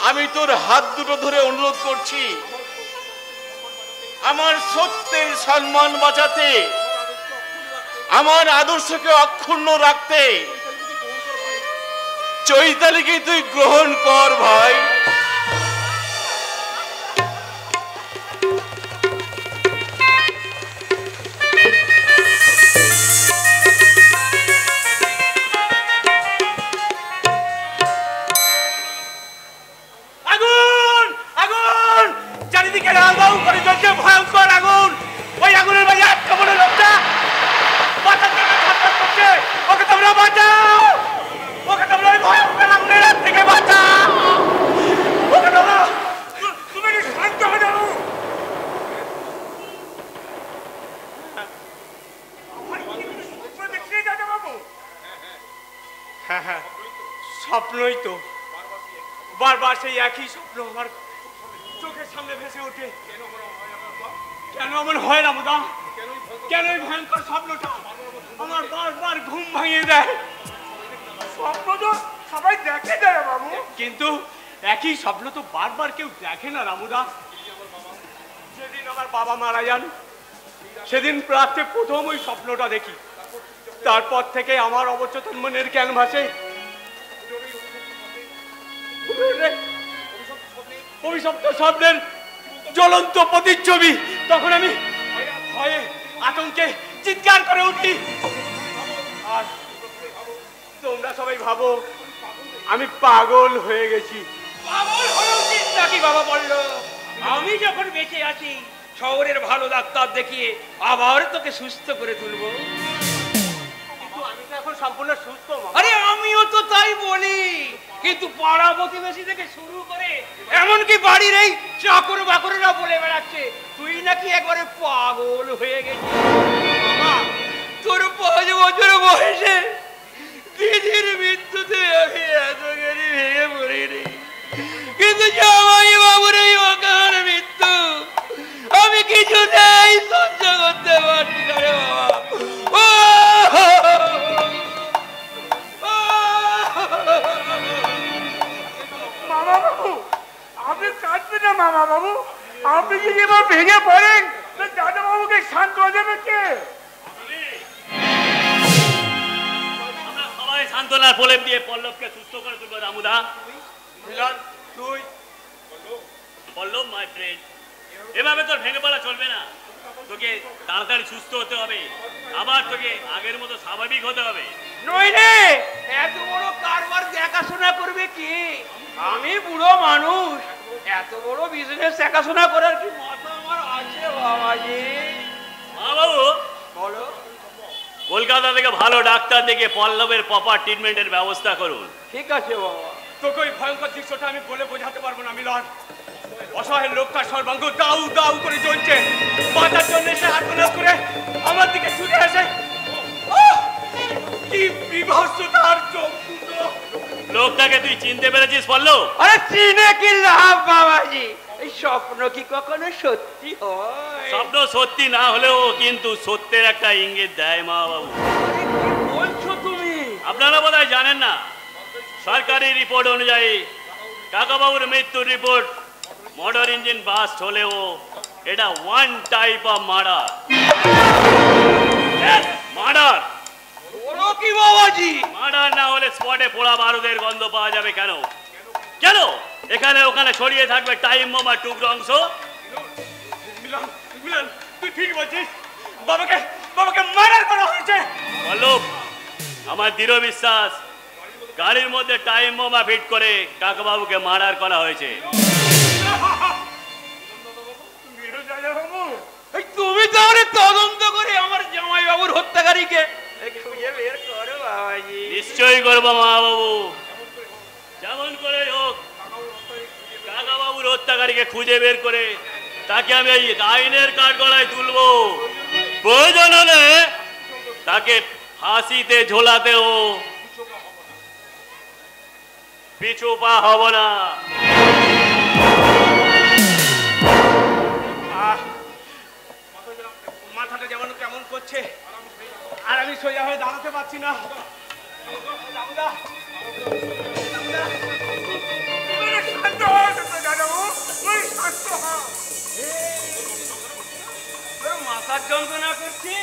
আমি তোর হাত দুটো ধরে অনুরোধ করছি আমার সত্যের সম্মান বাঁচাতে, আমার আদর্শকে অক্ষুণ্ণ রাখতে চৈতালিকে তুই গ্রহণ কর ভাই। আগুন আগুন চারিদিকে রাউরাউ করে জ্বলছে ভয়ঙ্কর আগুন। ওই আগুনের মাঝে আটকা পড়ে লোকটা বাঁচাতে ছটফট করছে। ওকে তোমরা বাঁচাও, ওকে তোমরা ওই ভয়ঙ্কর আগুনের হাত থেকে বাঁচাও, ওকে তোমরা। তুমি কি শান্ত হয়ে যাও? হ্যাঁ হ্যাঁ, স্বপ্নই তো। বারবার সেই একই স্বপ্ন আমার চোখের সামনে ভেসে ওঠে। কেন এমন হয় না মুদা? কেন এই ভয়ঙ্কর স্বপ্নটা আমার বারবার ঘুম ভাঙিয়ে দেয়? স্বপ্ন তো সবাই দেখে দেয় বাবু, কিন্তু একই স্বপ্ন তো বারবার কেউ দেখে না রামুদা। যেদিন আমার বাবা মারা যান সেদিন রাত্রে প্রথম ওই স্বপ্নটা দেখি। তারপর থেকে আমার অবচেতন মনের ক্যানভাসে অভিশপ্ত স্বপ্নের জ্বলন্ত প্রতিচ্ছবি। তখন আমি ভয়ে আতঙ্কে চিৎকার করে উঠি। আর তোমরা সবাই ভাবো আমি পাগল হয়ে গেছি। পাগল হয়ে উচিত নাকি বাবা বলল? আমি যখন বেঁচে আছি শহরের ভালো ডাক্তার দেখিয়ে আবার তোকে সুস্থ করে তুলবো। আমি তো এখন সম্পূর্ণ সুস্থ। আরে আমিও তো তাই বলি, কিন্তু পাড়া প্রতিবেশী থেকে শুরু করে এমনকি বাড়ির এই চাকর বাকরেরা বলে বেড়াচ্ছে তুই নাকি একবারে পাগল হয়ে গেছিস। তোর 5 বছর বয়সে দিদির মৃত্যুতে আমি এতখানি ভেঙে পড়িনি, কিন্তু জামাই বাবুর এই অকাল মৃত্যু আমি কিছুতেই সহ্য করতে পারছি না রে বাবা। মামা বাবু, আপনি কাঁদবেন না মামা বাবু। আপনি যদি এবার ভেঙে পড়েন দাদা বাবুকে শান্ত হয়ে যাবে কে? আমরা সবাই সান্ত্বনার প্রলেপ দিয়ে পল্লবকে সুস্থ করে তুলবো রামুদা। তুই পল্লব মাই ফ্রেন্ড, এভাবে তোর ভেঙে পড়া চলবে না। তোকে তাড়াতাড়ি সুস্থ হতে হবে, আবার তোকে আগের মতো স্বাভাবিক হতে হবে। নইলে এত বড় কারবার দেখাশোনা করবে কি? আমি বুড়ো মানুষ, এত বড় বিজনেস দেখাশোনা করার কি মাথা আমার আছে বাবাজি? মা বাবু বলো। কলকাতা থেকে ভালো ডাক্তার দেখে পল্লবের প্রপার ট্রিটমেন্টের ব্যবস্থা করুন। ঠিক আছে বাবা। তোকে ওই ভয়ঙ্কর দৃশ্যটা আমি বলে বোঝাতে পারবো না মিলন। অসহায় লোকটা সর্বাঙ্গ দাউ দাউ করে জ্বলছে, বাঁচার জন্য সে আত্মনাশ করে আমার দিকে ছুটে আসে। ও বিভৎসতার চোখ দুটো। লোকটাকে তুই চিনতে পেরেছিস পল্লব? আরে চিনে কি লাভ বাবাজি? এই স্বপ্ন কি কখনো সত্যি হয়? স্বপ্ন সত্যি না হলেও কিন্তু সত্যের একটা ইঙ্গিত দেয় মা বাবু। কি বলছো তুমি? আপনারা বোধহয় জানেন না, সরকারি রিপোর্ট অনুযায়ী কাকাবাবুর মৃত্যুর রিপোর্ট মোটর ইঞ্জিন বাস্ট হলেও এটা one type of murder. Murder বলো কি বাবাজি? মার্ডার না হলে স্পটে পোড়া বারুদের গন্ধ পাওয়া যাবে কেন? কেন এখানে ওখানে ছড়িয়ে থাকবে টাইম বোমা টুকরো অংশ? মিলন, মিলন, তুই ঠিক বলছিস। বাবাকে মার্ডার করা হয়েছে। পল্লব, আমার দৃঢ় বিশ্বাস গাড়ির মধ্যে টাইম বোমা ফিট করে কাকাবাবুকে মার্ডার করা হয়েছে। তুমি তাহলে তদন্ত করে আমার জামাই বাবুর হত্যাকারীকে খুঁজে বের করো বাবাজি। নিশ্চয়ই করবো মা বাবু, যেমন করে হোক কাকাবাবুর হত্যাকারীকে খুঁজে বের করে তাকে আমি এই আইনের কাঠগড়ায় তুলবো। প্রয়োজন হলে তাকে ফাঁসিতে ঝোলাতেও পিছু পা হব না। মাথাটা যেমন কেমন করছে, আর আমি সোজা হয়ে দাঁড়াতে পারছি না। মাথার যন্ত্রণা করছে।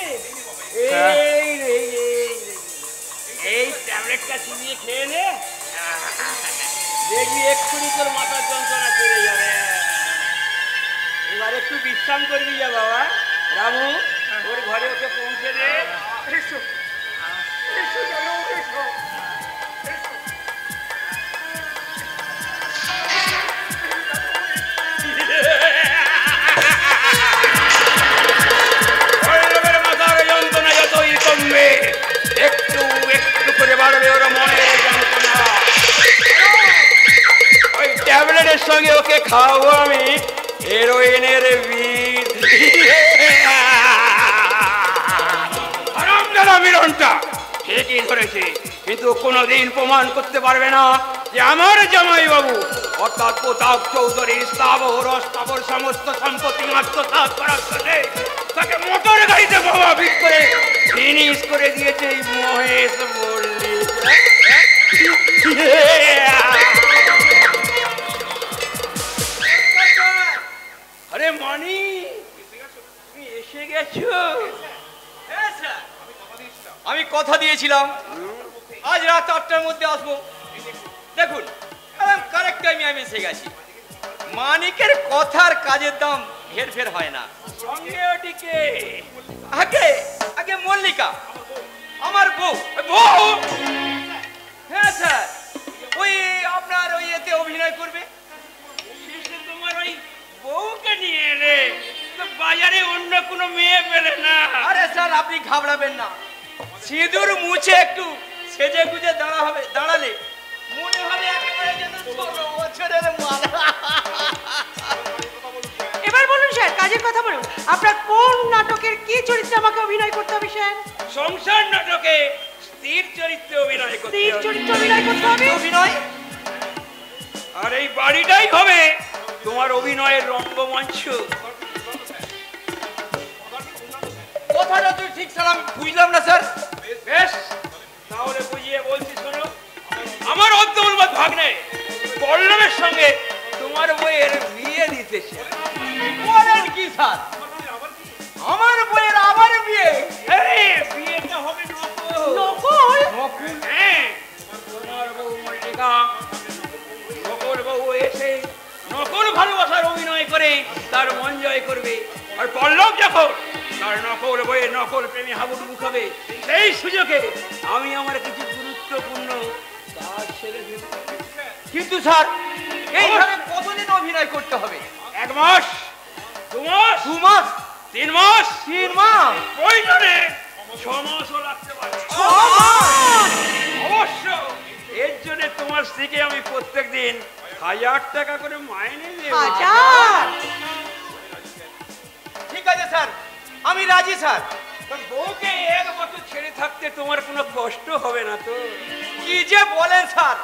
এই ট্যাবলেটটা চিবিয়ে খেয়ে নে, দেখবি এক্ষুনি তোর মাথার যন্ত্রণা ছেড়ে যাবে। এবার একটু বিশ্রাম করবি যা বাবা। রামু, ওর ঘরে ওকে পৌঁছে দে। এসো, এসো জানো, এসো, এসো। মাথার যন্ত্রণা যতই কমবে, একটু একটু করে বাড়বে ওর মনের যন্ত্রণা। ওই ট্যাবলেটের সঙ্গে ওকে খাওয়াবো আমি হেরোইনের বীজ। মিলনটা ঠিকই ধরেছে, কিন্তু কোনোদিন প্রমাণ করতে পারবে না যে আমার জামাই বাবু অর্থাৎ প্রতাপ চৌধুরীর স্থাবর অস্থাবর সমস্ত সম্পত্তি আত্মসাৎ করার সাথে তাকে মোটর গাড়িতে প্রভাবিত করে ফিনিশ করে দিয়েছে এই মহেশ মল্লিক। আরে মানি, তুমি এসে গেছো? আমি কথা দিয়েছিলাম আজ রাত 8টার মধ্যে আসবো। দেখুন কারেক্ট টাইমে আমি এসে গেছি। মানিকের কথার কাজের দাম হেরফের হয় না। সঙ্গে ওটিকে আগে আগে মল্লিকা আমার বউ। বউ? হ্যাঁ স্যার, ওই আপনার ওই এতে অভিনয় করবে। তোমার ওই বউকে নিয়ে এলে বাজারে অন্য কোনো মেয়ে পেলে না। আরে স্যার আপনি ঘাবড়াবেন না, সিঁদুর মুছে একটু সেজে গুজে দাঁড়ালে মনে হবে একেবারে যেন 16 বছরের মালা। এবার বলুন স্যার, কাজের কথা বলুন। আপনার কোন নাটকের কি চরিত্রে আমাকে অভিনয় করতে হবে স্যার? সংসার নাটকে স্থির চরিত্রে অভিনয় করতে স্ত্রীর হবে। চরিত্রে অভিনয় করতে হবে? অভিনয়? আর এই বাড়িটাই হবে তোমার অভিনয়ের রঙ্গমঞ্চ। কথাটা তুই ঠিক স্যার আমি বুঝলাম না স্যার। বেশ, তাহলে বুঝিয়ে বলছি শোনো। আমার অদ্যুন্মাদ ভাগ্নে পল্লবের সঙ্গে তোমার বইয়ের বিয়ে দিতেছে। বলেন কি স্যার? আমার বইয়ের আবার বিয়ে? বিয়েটা হবে নকল। নকল? নকল? হ্যাঁ, তোমার বউ মল্লিকা নকল বউ এসে নকল ভালোবাসার অভিনয় করে তার মন জয় করবে। আর পল্লব যখন তার নকল বইয়ে নকল প্রেমে হাবুডুবু খাবে, সেই সুযোগে আমি আমার কিছু গুরুত্বপূর্ণ কাজ সেরে দেব। কিন্তু স্যার এইভাবে কতদিন অভিনয় করতে হবে? 1 মাস, 2 মাস, 2 মাস, 3 মাস, 3 মাস, প্রয়োজনে 6 মাসও লাগতে পারে। 6 মাস? অবশ্য এর জন্য তোমার স্ত্রীকে আমি প্রত্যেক দিন 1000 টাকা করে মাইনে দেব। 1000? ঠিক আছে স্যার, আমি রাজি স্যার। বউকে এক বছর ছেড়ে থাকতে তোমার কোনো কষ্ট হবে না তো? কি যে বলেন স্যার,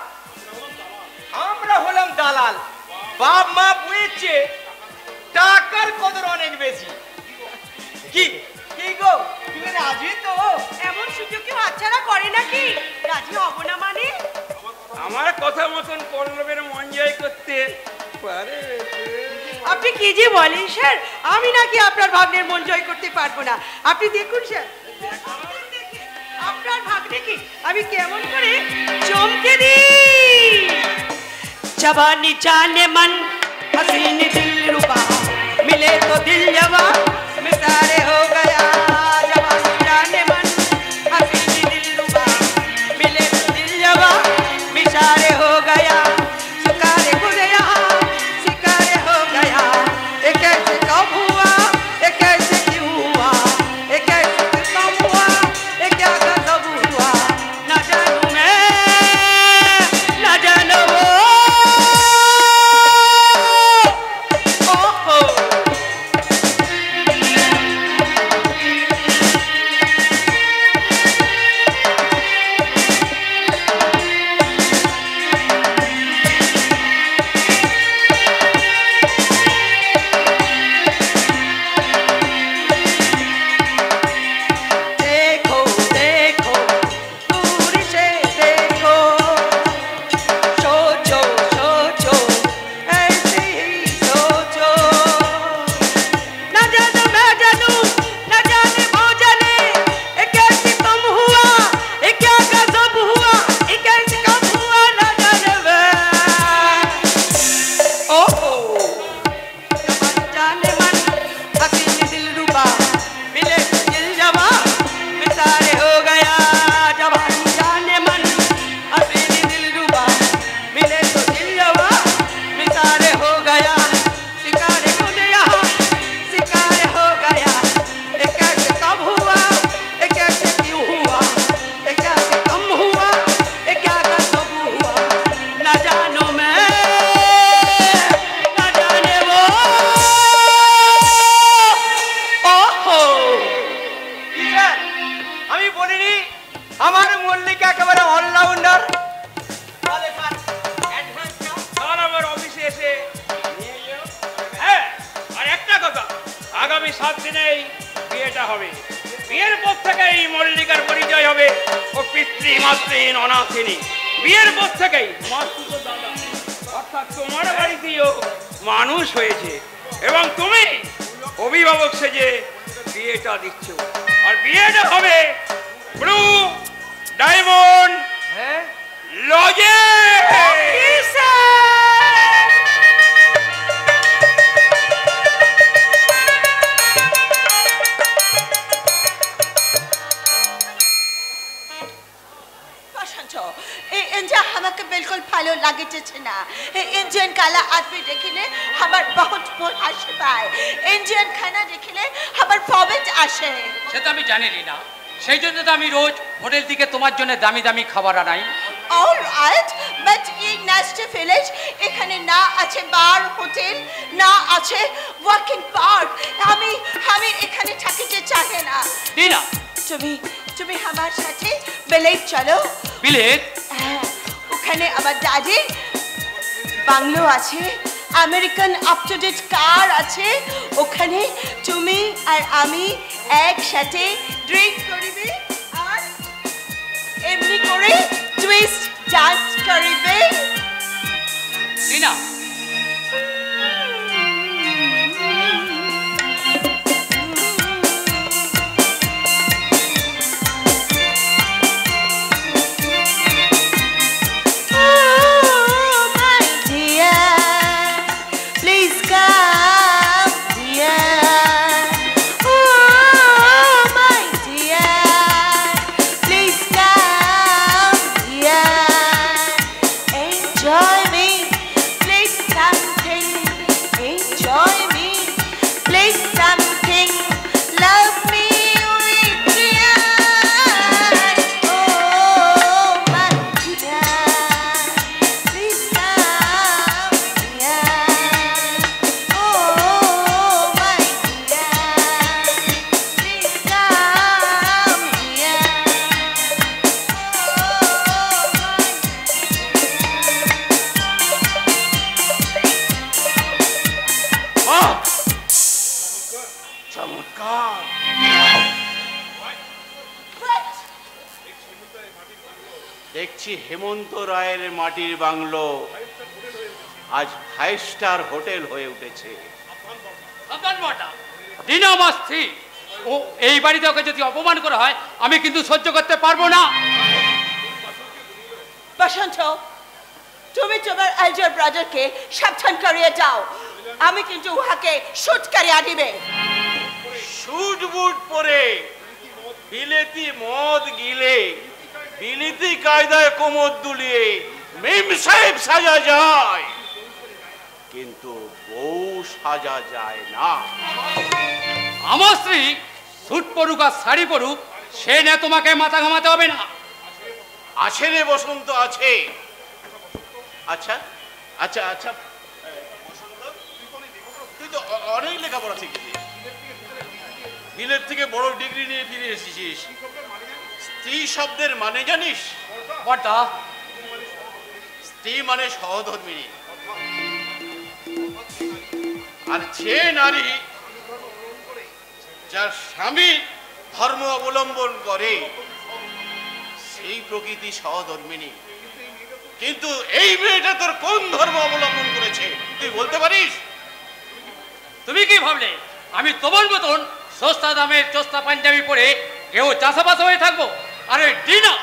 আমরা হলাম দালাল, বাপ মা বুঝছে টাকার কদর অনেক বেশি। কি কি গো, তুমি রাজি তো? এমন সুযোগ কেউ হাতছাড়া করে নাকি? রাজি হব না মানে? আমার কথা মতন পল্লবের মন জয় করতে পারে? আপনি কি যে বলেন স্যার, আমি নাকি আপনার ভাগ্নের মন জয় করতে পারবো না? আপনি দেখুন স্যার, আপনার ভাগ্নেকে আমি কেমন করে চমকে দিই। जवानी जाने मन हसीन दिल रुबा मिले तो दिल जवा मिसारे हो गया। जवानी जाने मन हसीन दिल रुबा मिले तो दिल जवा मिसारे हो गया। शिकारे खुद यहाँ शिकारे हो गया। ये कैसे कब हुआ, ये कैसे क्यों हुआ, ये कैसे कब हुआ, ये क्या कब हुआ, ना जानू मैं ना जानो वो। মানুষ হয়েছে এবং তুমি অভিভাবক সেজে বিয়েটা দিচ্ছ, আর বিয়েটা হবে ব্লু ডায়মন্ড লজে। আমাকে बिल्कुल ভালো লাগেছে না। ইন্ডিয়ান কালা আদমি দেখিলে আমার বহুত হাসি পায়, ইন্ডিয়ান খানা দেখিলে আমার প্রবলেম আসে। সেটা আমি জানি না, সেই জন্য তো আমি রোজ হোটেল থেকে তোমার জন্য দামি দামি খাবার আনাই। অল রাইট, বাট এই নাস্টি ভিলেজ এখানে না আছে বার হোটেল, না আছে ওয়াকিং পার্ক। আমি এখানে থাকিতে চাই না। দিনা, তুমি আমার সাথে বিলেত চলো। বিলেত? হ্যাঁ, ওখানে আমার দাদি বাংলো আছে, আমেরিকান আপ টু ডেট কার আছে। ওখানে তুমি আর আমি একসাথে ড্রিঙ্ক করিবে আর এমনি করে টুইস্ট ডান্স করিবে। দিনা, Enjoy me, please দেখছি হেমন্ত রায়ের মাটির বাংলো আজ 5 স্টার হোটেল হয়ে উঠেছে। ডিনা আমার স্ত্রী, ও এই বাড়িতে ওকে যদি অপমান করা হয় আমি কিন্তু সহ্য করতে পারবো না। বসন্ত, তুমি তোমার এলডার ব্রাদারকে সাবধান করিয়ে যাও, আমি কিন্তু উহাকে শুট করিয়া দিবে। শুট বুট পরে বিলেতি মদ গিলে বিলিতি কায়দায় কোমর দুলিয়ে মেম সাহেব সাজা যায়, কিন্তু বউ সাজা যায় না। আমার স্ত্রী স্যুট পরুক আর শাড়ি পরুক সে না তোমাকে মাথা ঘামাতে হবে না। আছে রে বসন্ত, আছে। আচ্ছা আচ্ছা আচ্ছা বসন্ত, তুই তো অনেক লেখাপড়া শিখেছিস, বিলেত থেকে বড় ডিগ্রি নিয়ে ফিরে এসেছিস। স্ত্রী শব্দের মানে জানিস? বড়দা, স্ত্রী মানে সহধর্মিণী। আর যে নারী যার স্বামী ধর্ম অবলম্বন করে সেই প্রকৃতি সহধর্মিণী। কিন্তু এই মেয়েটা তোর কোন ধর্ম অবলম্বন করেছে তুই বলতে পারিস? তুমি কি ভাবলে আমি তোমার মতন সস্তা দামের চস্তা পাঞ্জাবি পরে কেউ চাষাবাস হয়ে থাকবো? আরে ডিনা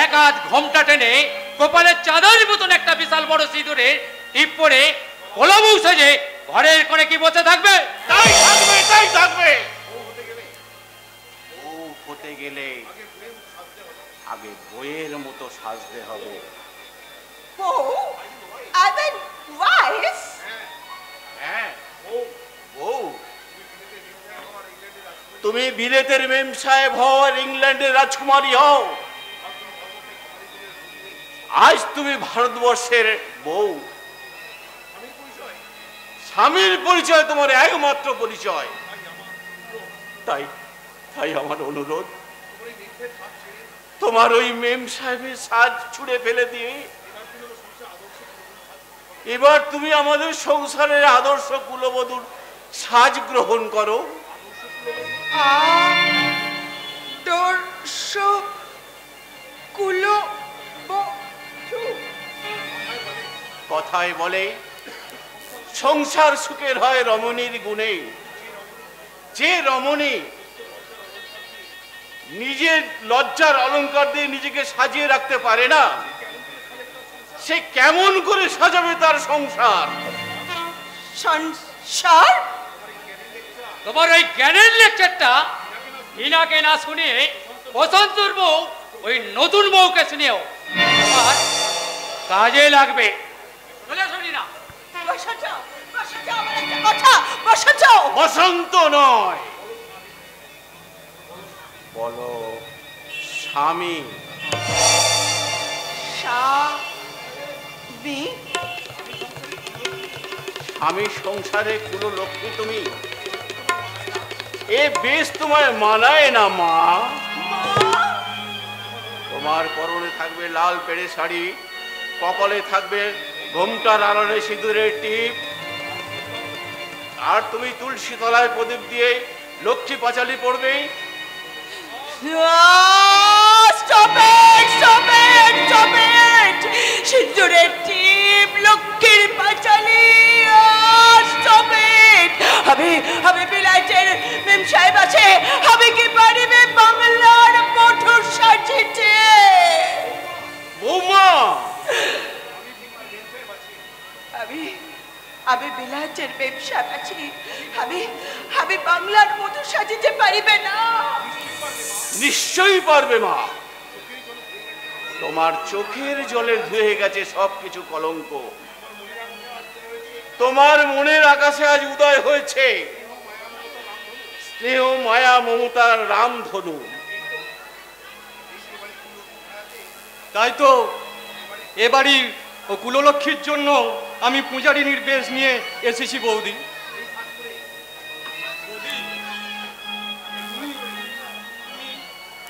এক হাত ঘোমটা টেনে কপালের চাঁদের মতন একটা বিশাল বড় সিঁদুরে টিপ পরে কোলাবু সেজে ঘরের করে কি বসে থাকবে? তাই থাকবে, তাই থাকবে। ও হতে গেলে আগে বইয়ের মতো সাজতে হবে। বউ, I mean wife. হ্যাঁ বউ, তুমি বিলেতের মেম সাহেব হও আর ইংল্যান্ডের রাজকুমারী হও, আজ তুমি ভারতবর্ষের বউ। স্বামীর পরিচয় তোমার একমাত্র পরিচয়। তাই তাই আমার অনুরোধ, তোমার ওই মেম সাহেবের সাজ ছুঁড়ে ফেলে দিয়ে এবার তুমি আমাদের সংসারের আদর্শ কুলবধূর সাজ গ্রহণ করো। আদর্শ কুলবধূ। কথায় বলে সংসার সুখের হয় রমণীর গুণে। যে রমণী নিজের লজ্জার অলংকার দিয়ে নিজেকে সাজিয়ে রাখতে পারে না, সে কেমন করে সাজাবে তার সংসার? সংসার? তোমার ওই জ্ঞানের লেকচারটা ইনাকে না শুনিয়ে বসন্তর বউ ওই নতুন বউকে শুনিও, আর কাজে লাগবে। চলে শুনি না। বসন্ত, বসন্ত, আমার একটা কথা। বসন্ত, বসন্ত নয়, বলো স্বামী। স্বামী? স্বামী সংসারে কুলো লক্ষ্মী তুমি, এ বেশ তোমায় মানায় না মা। তোমার পরনে থাকবে লাল পেড়ে শাড়ি, কপালে থাকবে ঘোমটার আড়ালে সিঁদুরের টিপ, আর তুমি তুলসী তলায় প্রদীপ দিয়ে লক্ষ্মী পাঁচালি পড়বে। Stop it! Stop it! Stop it! সিঁদুরের টিপ, লক্ষ্মীর পাঁচালি। Stop it! আমি বিলাইতের মেম সাহেব আছে, আমি কি পারিবে বাংলার মধুর সাজিতে? বৌমা, আমি বিলাইতের মেম সাহেব আছি, আমি বাংলার মধুর সাজিতে পারিবে না। নিশ্চয়ই পারবে মা। তোমার চোখের জলে ধুয়ে গেছে সবকিছু কলঙ্ক। তোমার মনের আকাশে আজ উদয় হয়েছে স্নেহ মায়া মমতার রামধনু। তাই তো এবাড়ির ও কুললক্ষ্মীর জন্য আমি পূজারী নির্দেশ নিয়ে এসেছি বৌদি।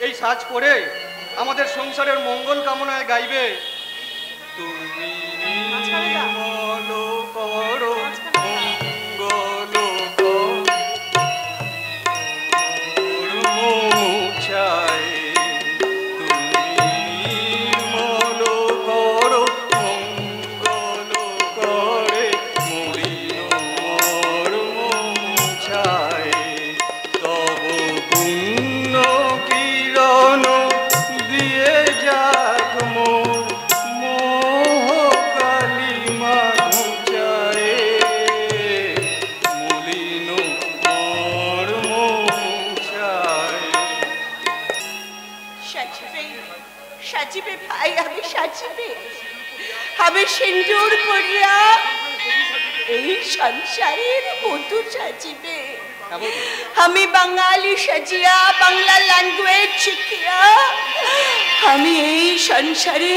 এই সাজ পরে আমাদের সংসারের মঙ্গল কামনায় গাইবে, তুমি নির্মল করো মঙ্গল করো চায়, তুমি নির্মল সাজিবে ভাই, আমি সাজিবে। আমি সিন্দুর পরিয়া এই সংসারের বধূ সাজিবে। আমি বাঙালি সাজিয়া, বাংলা ল্যাঙ্গুয়েজ শিখিয়া আমি এই সংসারে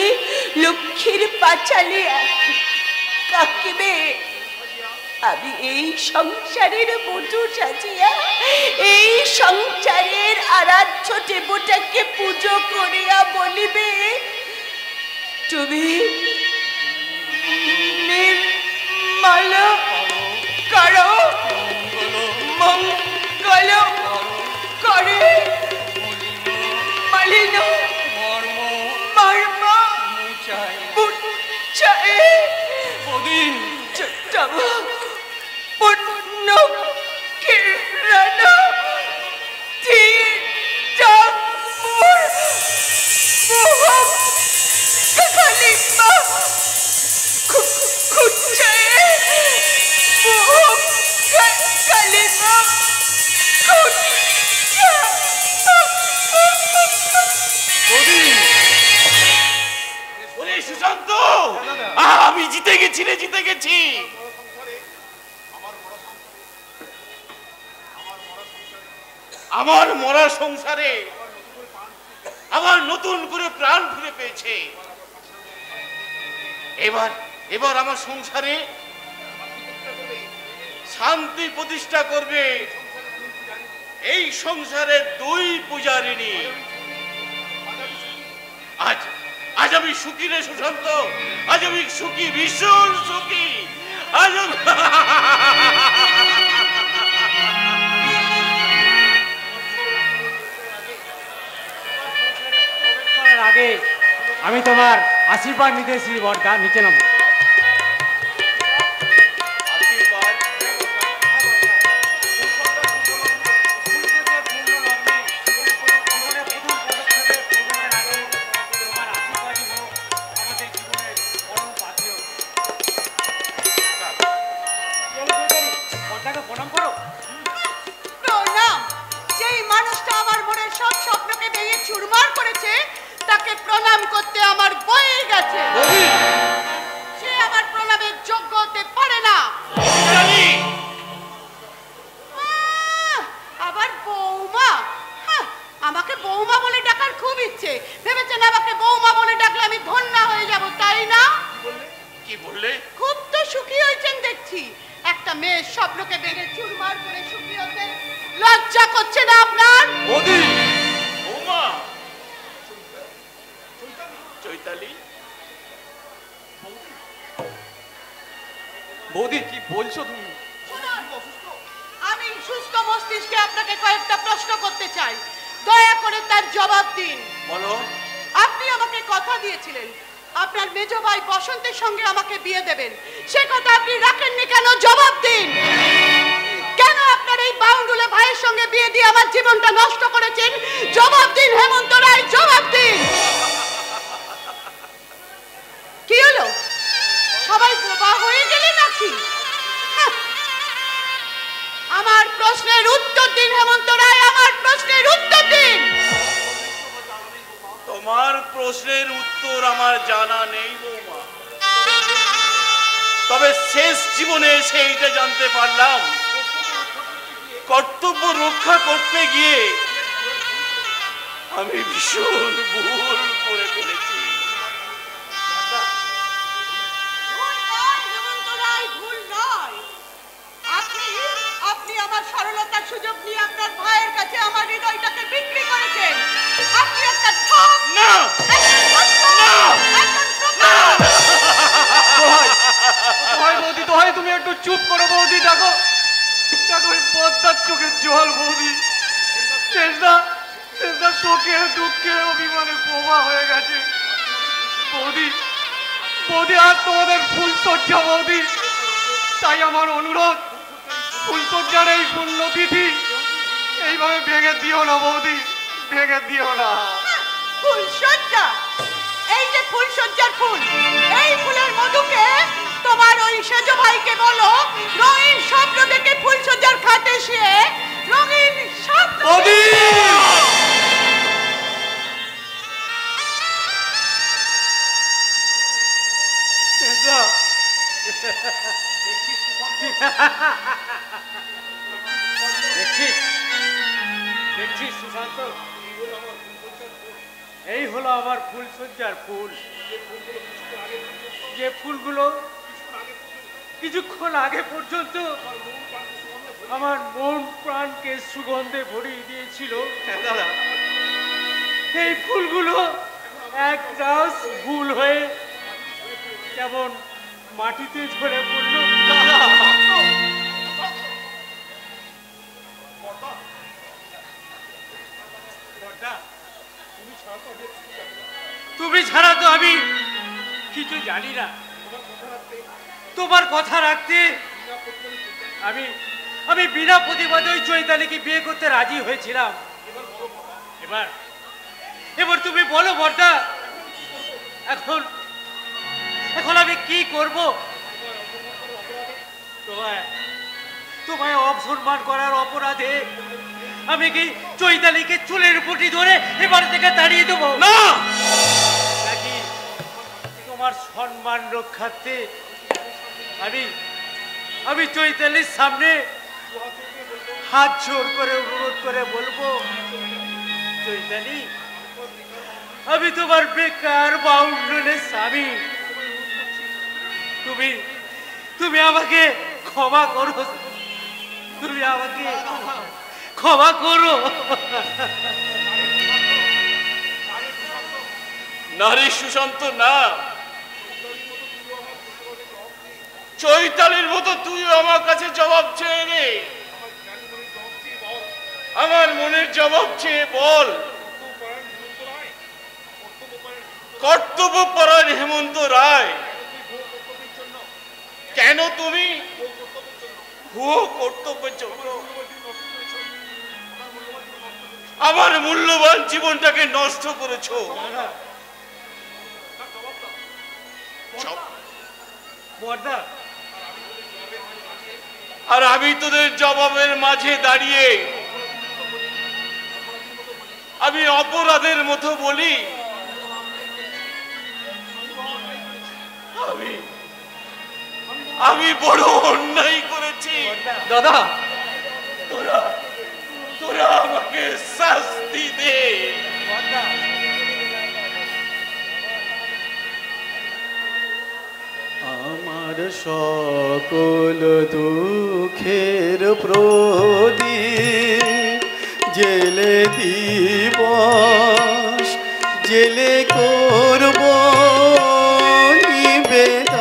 লক্ষ্মীর পাঁচালে কাকিবে। আমি এই সংসারের বধূ সাজিয়া এই সংসারের আরাধ্য দেবতাকে পুজো করিয়া বলিবে, তুমি নির্মল করো, মঙ্গল করে, মলিন মর্ম মুচায় পূর্ণ কিরণ কালিমা খুচায় কালিমা সুশান্ত, আমি জিতে গেছি রে, জিতে গেছি। আমার মরা সংসারে আমার নতুন করে প্রাণ ফিরে পেয়েছে। এবার আমার সংসারে শান্তি প্রতিষ্ঠা করবে এই সংসারের দুই পূজারিণী। আজ আমি সুখী রে সুশান্ত, আজ আমি সুখী, ভীষণ সুখী। আজ আগে আমি তোমার আশীর্বাদ নিতে এসেছি বড়দা, নিচে নামো। প্রণাম করতে আমার বয়ে গেছে, সে আমার প্রণামের যোগ্য হতে পারে না। আবার বৌমা, আমাকে বৌমা বলে ডাকার খুব ইচ্ছে। ভেবেছেন আমাকে বৌমা বলে ডাকলে আমি ধন্যা হয়ে যাব, তাই না? কি বললে? খুব তো সুখী হয়েছেন দেখছি। একটা মেয়ের স্বপ্নকে ভেঙে চুরমার করে সুখী হতে লজ্জা করছে না আপনার? বৌমা চৈতালি, বৌদি কি বলছো তুমি? আমি সুস্থ মস্তিষ্কে আপনাকে কয়েকটা প্রশ্ন করতে চাই, দয়া করে তার জবাব দিন। বলো। আপনি আমাকে কথা দিয়েছিলেন আপনার মেজ ভাই বসন্তের সঙ্গে আমাকে বিয়ে দেবেন, সে কথা আপনি রাখেননি কেন? জবাব দিন। কেন আপনার এই বাউন্ডুলে ভাইয়ের সঙ্গে বিয়ে দিয়ে আমার জীবনটা নষ্ট করেছেন? জবাব দিন হেমন্ত রায়, জবাব দিন। কি হলো, সবাই বোবা হয়ে গেলে নাকি? আমার প্রশ্নের উত্তর দিন হেমন্ত রায়, আমার প্রশ্নের উত্তর দিন। তোমার প্রশ্নের উত্তর আমার জানা নেই বৌমা, তবে শেষ জীবনে এসে এইটা জানতে পারলাম, কর্তব্য রক্ষা করতে গিয়ে আমি ভীষণ ভুল করে ফেলেছি। আপনি আমার সরলতার সুযোগ নিয়ে আপনার ভাইয়ের কাছে আমার হৃদয়টাকে বিক্রি করেছেন। আপনি একটা ঠক। না বৌদি, দোহাই তুমি একটু চুপ করো বৌদি। দেখো দেখো পদ্মার চোখের জল বৌদি, শেষদা শোকে দুঃখে অভিমানে বোমা হয়ে গেছে বৌদি। বৌদি আর তোমাদের ফুল সজ্জা বৌদি, তাই আমার অনুরোধ, ফুলসজ্জার এই পুণ্যতিথি এইভাবে ভেঙে দিও না বৌদি, ভেঙে দিও না। ফুলসজ্জা, এই যে ফুলসজ্জার ফুল, এই ফুলের মধুকে তোমার ওই সেজ ভাইকে বলো রঙিন স্বপ্ন দেখে ফুলসজ্জার খাটে শুয়ে রঙিন স্বপ্ন। দেখছিস দেখছিস সুশান্ত, এই হলো আমার ফুল সজ্জার ফুল। যে ফুলগুলো কিছুক্ষণ আগে পর্যন্ত আমার মন প্রাণকে সুগন্ধে ভরিয়ে দিয়েছিল, এই ফুলগুলো এক রাস ভুল হয়ে কেমন মাটিতে ঝরে পড়ল। তুমি ছাড়া তো আমি কিছু জানি না। তোমার কথা রাখতে আমি আমি বিনা প্রতিবাদে ওই চৈতালিকে বিয়ে করতে রাজি হয়েছিলাম। এবার এবার তুমি বলো বড়দা, এখন এখন আমি কি করব? তোমায় তোমায় অপসম্মান করার অপরাধে আমি কি চৈতালিকে চুলের পুটি ধরে এবার থেকে তাড়িয়ে দেবো না, নাকি তোমার সম্মান রক্ষার্থে আমি আমি চৈতালির সামনে হাত জোর করে অনুরোধ করে বলবো, চৈতালি আমি তোমার বেকার বাউন্ডলের স্বামী, তুমি তুমি আমাকে ক্ষমা করো, তুমি আমাকে ক্ষমা করো। নারী সুশান্ত না, চৈতালির মতো তুই আমার কাছে জবাব চেয়ে নে, আমার মনের জবাব চেয়ে বল, কর্তব্যপরায়ণ হেমন্ত রায়, কেন তুমি ভুয়ো কর্তব্যের জন্য আমার মূল্যবান জীবনটাকে নষ্ট করেছো? বড়দা, আর আমি তোদের জবাবের মাঝে দাঁড়িয়ে আমি অপরাধের মতো বলি, আমি বড় অন্যায় করেছি। দাদা, তোরা আমাকে শাস্তি দে। আমার সকল দুঃখের প্রদীপ জেলে দিবস জেলে করব নিবেদন,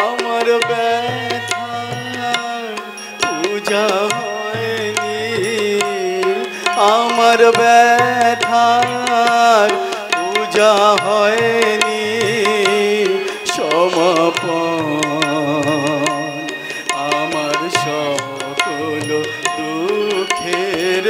আমার ব্যথা পূজা হয়নি, আমার ব্যথার পূজা হয়নি সমাপন, আমার সকল দুঃখের